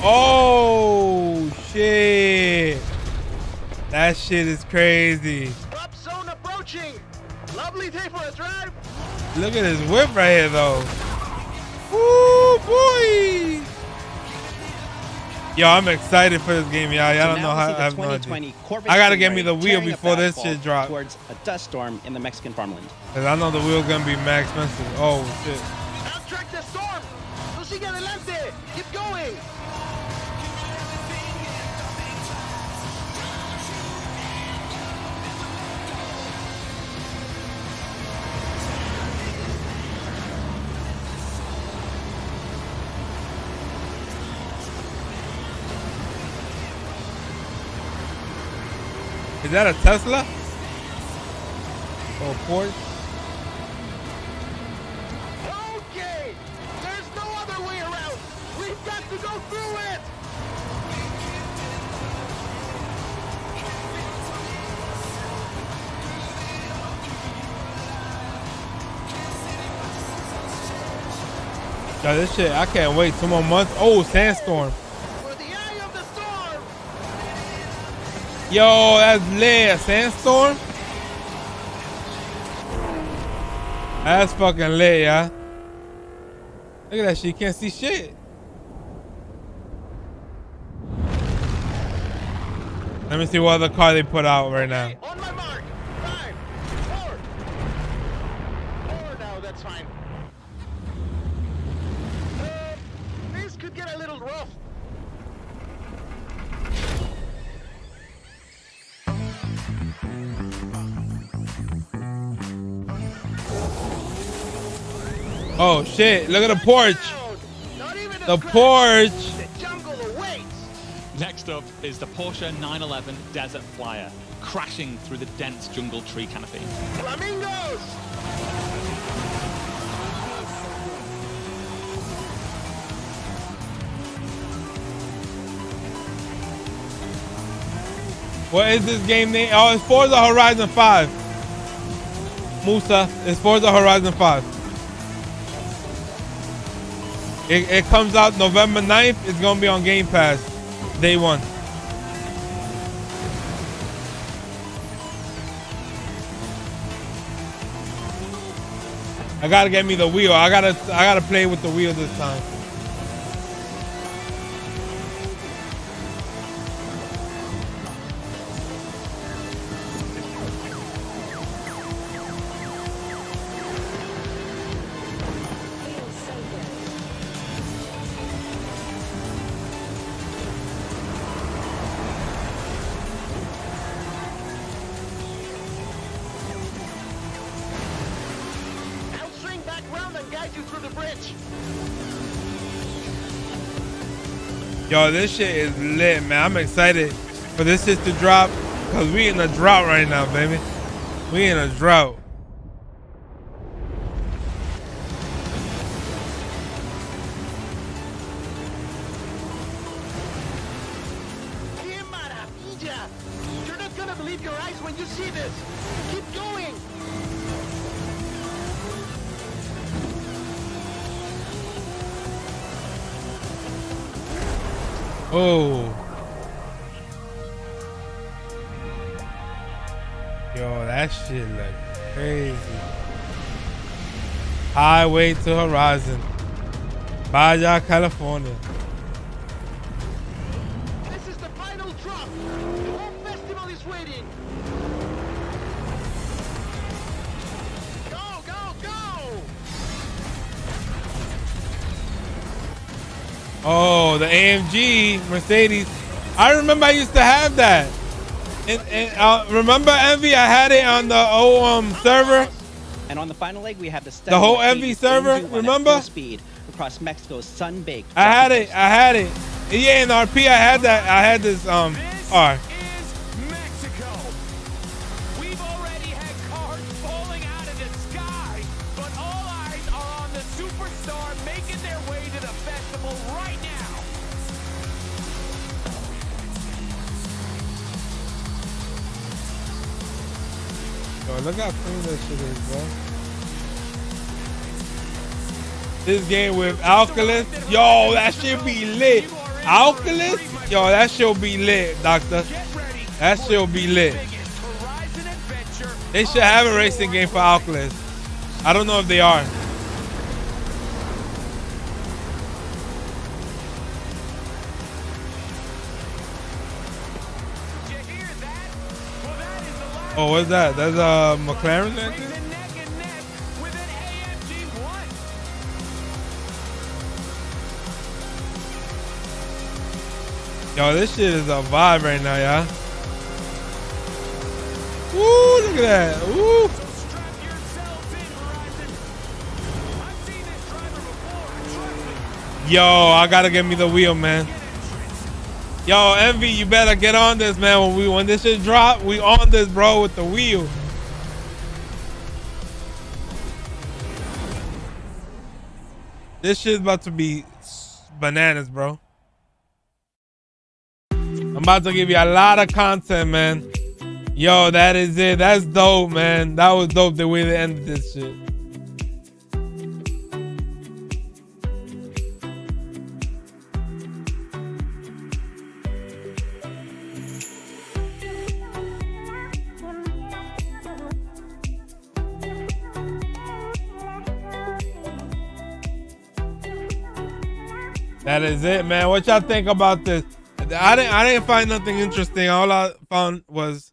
Oh shit. That shit is crazy. Drop zone approaching. Lovely day for a drive. Look at his whip right here though. Woo boy. Yo, I'm excited for this game, y'all. Y'all don't know how. I have no idea. I gotta get me the wheel before this shit drops. Towards a dust storm in the Mexican farmland. Cause I know the wheel's gonna be max expensive. Oh shit. Outtrack the storm. No sigue adelante. Keep going. Is that a Tesla? Or a Porsche? Okay. There's no other way around. We've got to go through it. Yo, this shit, I can't wait 2 more months. Oh, sandstorm. Yo, that's lit. A sandstorm? That's fucking lit, yeah. Look at that shit. You can't see shit. Let me see what other car they put out right now. On my mark. 5, 4. 4 now, that's fine. This could get a little rough. Oh shit, look at the porch. The porch. Next up is the Porsche 911 Desert Flyer, crashing through the dense jungle tree canopy. Flamingos! What is this game name? Oh, it's Forza Horizon 5. Musa, it's Forza Horizon 5. It comes out November 9th. It's going to be on Game Pass. Day 1. I got to get me the wheel. I got to play with the wheel this time. Yo, this shit is lit, man. I'm excited for this shit to drop because we in a drought right now, baby. We in a drought. ¡Qué maravilla! You're not gonna believe your eyes when you see this. Keep going. Oh. Yo, that shit look crazy. Highway to Horizon. Baja, California. This is the final drop. The whole festival is waiting. Go, go, go! Oh, the AMG Mercedes. I remember I used to have that. And remember Envy? I had it on the old server. And on the final leg, we have the whole Envy server. Remember? Full speed across Mexico's sun-baked. I had it. Yeah, in RP, I had that. I had this R. We've already had cars falling out of the sky, but all eyes are on the superstar making their way to the festival right now. Yo, look how clean that shit is, bro. This game with Alcalus, yo, that shit be lit. Alcalus, yo, that shit be lit, doctor. That shit be lit. They should have a racing game for Alcalus. I don't know if they are. Oh, what's that? That's McLaren engine? Yo, this shit is a vibe right now, y'all. Woo, look at that. Woo. Yo, I gotta get me the wheel, man. Yo, Envy, you better get on this, man. When this shit drop, we on this, bro, with the wheel. This shit's about to be bananas, bro. I'm about to give you a lot of content, man. Yo, that is it. That's dope, man. That was dope the way they ended this shit. That is it, man. What y'all think about this? I didn't find nothing interesting. All I found was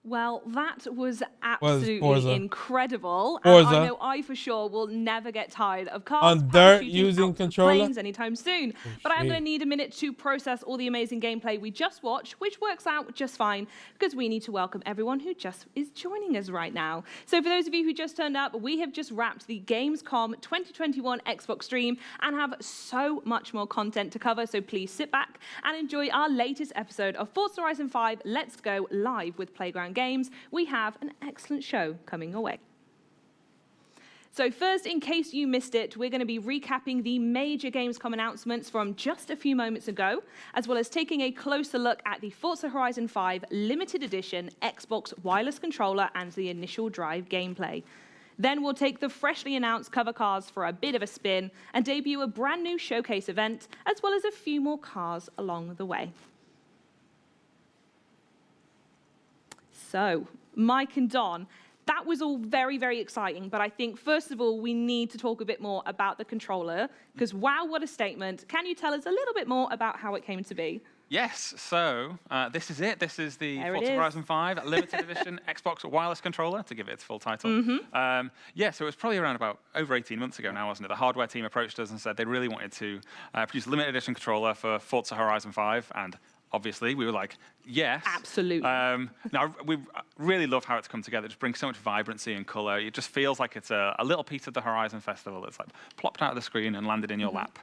Well, that was absolutely incredible. Forza. I know I for sure will never get tired of cars On dirt parachuting using out of controller? planes anytime soon. But I'm going to need a minute to process all the amazing gameplay we just watched, which works out just fine because we need to welcome everyone who just is joining us right now. So for those of you who just turned up, we have just wrapped the Gamescom 2021 Xbox stream and have so much more content to cover. So please sit back and enjoy our latest episode of Forza Horizon 5 Let's Go live with Playground Games. We have an excellent show coming your way. So first, in case you missed it, we're going to be recapping the major Gamescom announcements from just a few moments ago, as well as taking a closer look at the Forza Horizon 5 Limited Edition Xbox wireless controller and the initial drive gameplay. Then we'll take the freshly announced cover cars for a bit of a spin and debut a brand new showcase event, as well as a few more cars along the way. So, Mike and Don, that was all very, very exciting, but I think, first of all, we need to talk a bit more about the controller, because wow, what a statement. Can you tell us a little bit more about how it came to be? Yes, so this is it. This is the Forza Horizon 5 Limited Edition Xbox wireless controller, to give it its full title. Yeah, so it was probably around about over 18 months ago now, wasn't it? The hardware team approached us and said they really wanted to produce a limited edition controller for Forza Horizon 5, and obviously we were like, yes. Absolutely. Now, we really love how it's come together. It just brings so much vibrancy and color. It just feels like it's a little piece of the Horizon Festival that's like plopped out of the screen and landed in your lap.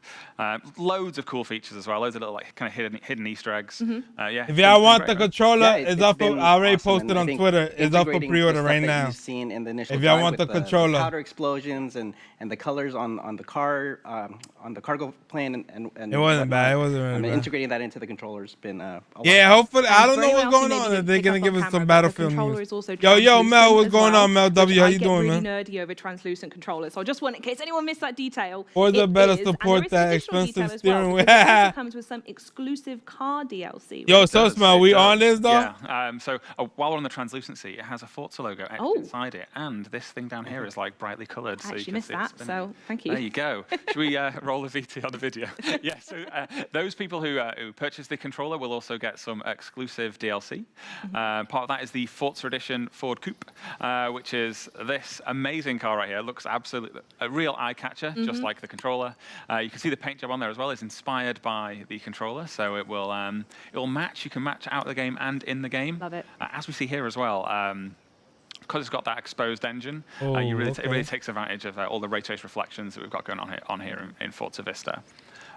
Loads of cool features as well. Loads of little like kind of hidden Easter eggs. Yeah. If y'all want the controller, it's up for, I already posted on Twitter. It's up for pre-order right now. Seen in the initial if y'all want with the controller, powder explosions and the colors on the car, on the cargo plane and it wasn't bad. It wasn't really bad. Integrating that into the controller has been yeah. Hopefully, I don't know what's going on. They're gonna give us some Battlefield news. Yo, Mel, what's going on, Mel W? How you doing, man? Nerdy over translucent controllers. So I just want, in case anyone missed that detail, Forza better support that expensive steering wheel. It comes with some exclusive car DLC. Yo, so Smell, we on this though? Yeah. So while we're on the translucency, it has a Forza logo inside it, and this thing down here is like brightly coloured. I actually missed that, so thank you. There you go. Should we roll the VT on the video? Yeah. So those people who purchase the controller will also get some exclusive DLC. Part of that is the Forza Edition Ford Coupe, which is this amazing car right here. It looks absolutely a real eye catcher, just like the controller. You can see the paint job on there as well is inspired by the controller, so it will match. You can match out of the game and in the game. Love it. As we see here as well. Because it's got that exposed engine, it really takes advantage of all the ray trace reflections that we've got going on here in Forza Vista.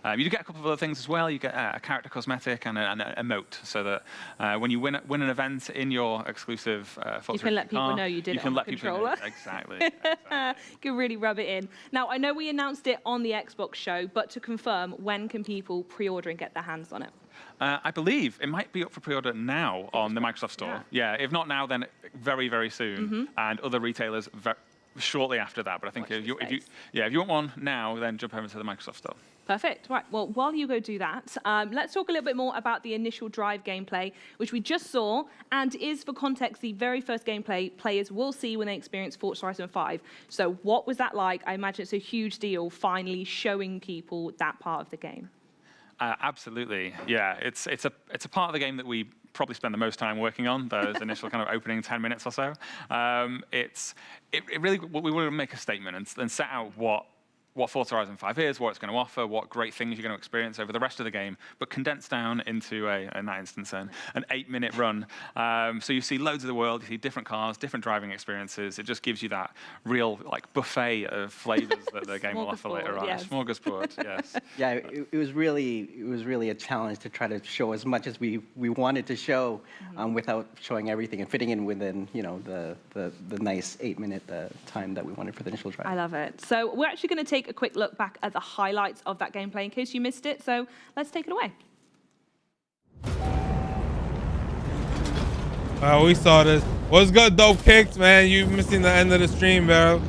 You do get a couple of other things as well. You get a character cosmetic and an emote, so that when you win an event in your exclusive Forza, you can let people know you did it on the controller. Exactly. You can really rub it in. Now, I know we announced it on the Xbox show, but to confirm, when can people pre-order and get their hands on it? I believe it might be up for pre-order now on the Microsoft Store. Yeah, if not now, then very, very soon, and other retailers shortly after that. But I think if you want one now, then jump over to the Microsoft Store. Perfect. Right. Well, while you go do that, let's talk a little bit more about the initial drive gameplay, which we just saw, and is, for context, the very first gameplay players will see when they experience Forza Horizon 5. So what was that like? I imagine it's a huge deal finally showing people that part of the game. Absolutely. Yeah. It's a part of the game that we probably spend the most time working on, those initial kind of opening 10 minutes or so. It really, we want to make a statement and set out what Forza Horizon 5 is, what it's going to offer, what great things you're going to experience over the rest of the game, but condensed down into, in that instance, an 8-minute run. So you see loads of the world, you see different cars, different driving experiences. It just gives you that real like buffet of flavors that the game will offer later on. Yes. Smorgasbord, yes. Yeah, it was really a challenge to try to show as much as we wanted to show without showing everything and fitting in within the nice 8-minute time that we wanted for the initial drive. I love it. So we're actually going to take a quick look back at the highlights of that gameplay in case you missed it. So let's take it away. We saw this. What's good, Dope Kicks, man? You missing the end of the stream, bro.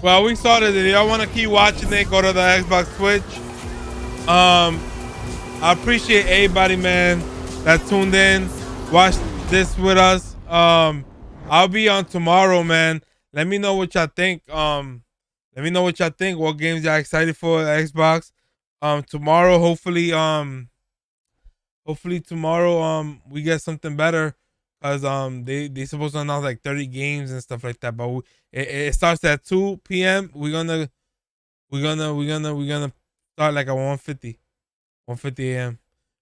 Well, we saw this. If y'all want to keep watching it, go to the Xbox Twitch. I appreciate everybody, man, that tuned in, watched this with us. I'll be on tomorrow, man. Let me know what y'all think. Let me know what y'all think. What games y'all excited for Xbox? Tomorrow, hopefully tomorrow we get something better, cause they supposed to announce like 30 games and stuff like that. But it starts at 2 p.m. We're gonna start like at 1:50 a.m.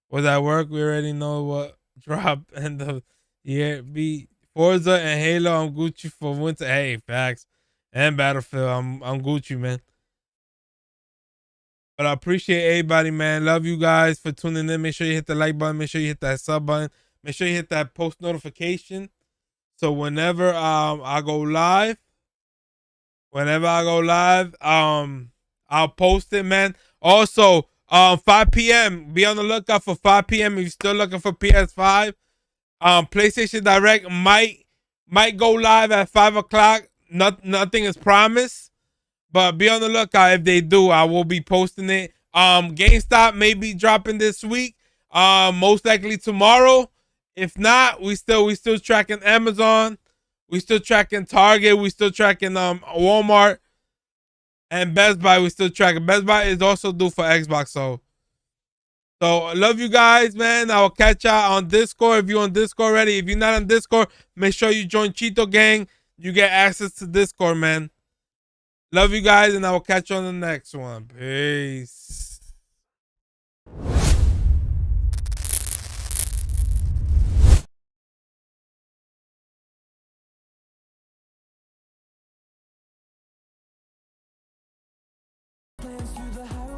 Was at work. We already know what drop end of year be. Forza and Halo. I'm Gucci for winter. Hey, facts. And Battlefield. I'm Gucci, man. But I appreciate everybody, man. Love you guys for tuning in. Make sure you hit the like button. Make sure you hit that sub button. Make sure you hit that post notification. So whenever I go live, I'll post it, man. Also, 5 p.m. Be on the lookout for 5 p.m. If you're still looking for PS5. PlayStation Direct might go live at 5 o'clock. Nothing is promised, but be on the lookout. If they do, I will be posting it. GameStop may be dropping this week. Most likely tomorrow. If not, we still tracking Amazon. We still tracking Target. We still tracking Walmart and Best Buy. We still tracking. Best Buy is also due for Xbox. So I love you guys, man. I will catch y'all on Discord. If you're on Discord already, if you're not on Discord, make sure you join Cheeto Gang. You get access to Discord, man. Love you guys, and I will catch you on the next one. Peace. Plans through the highway.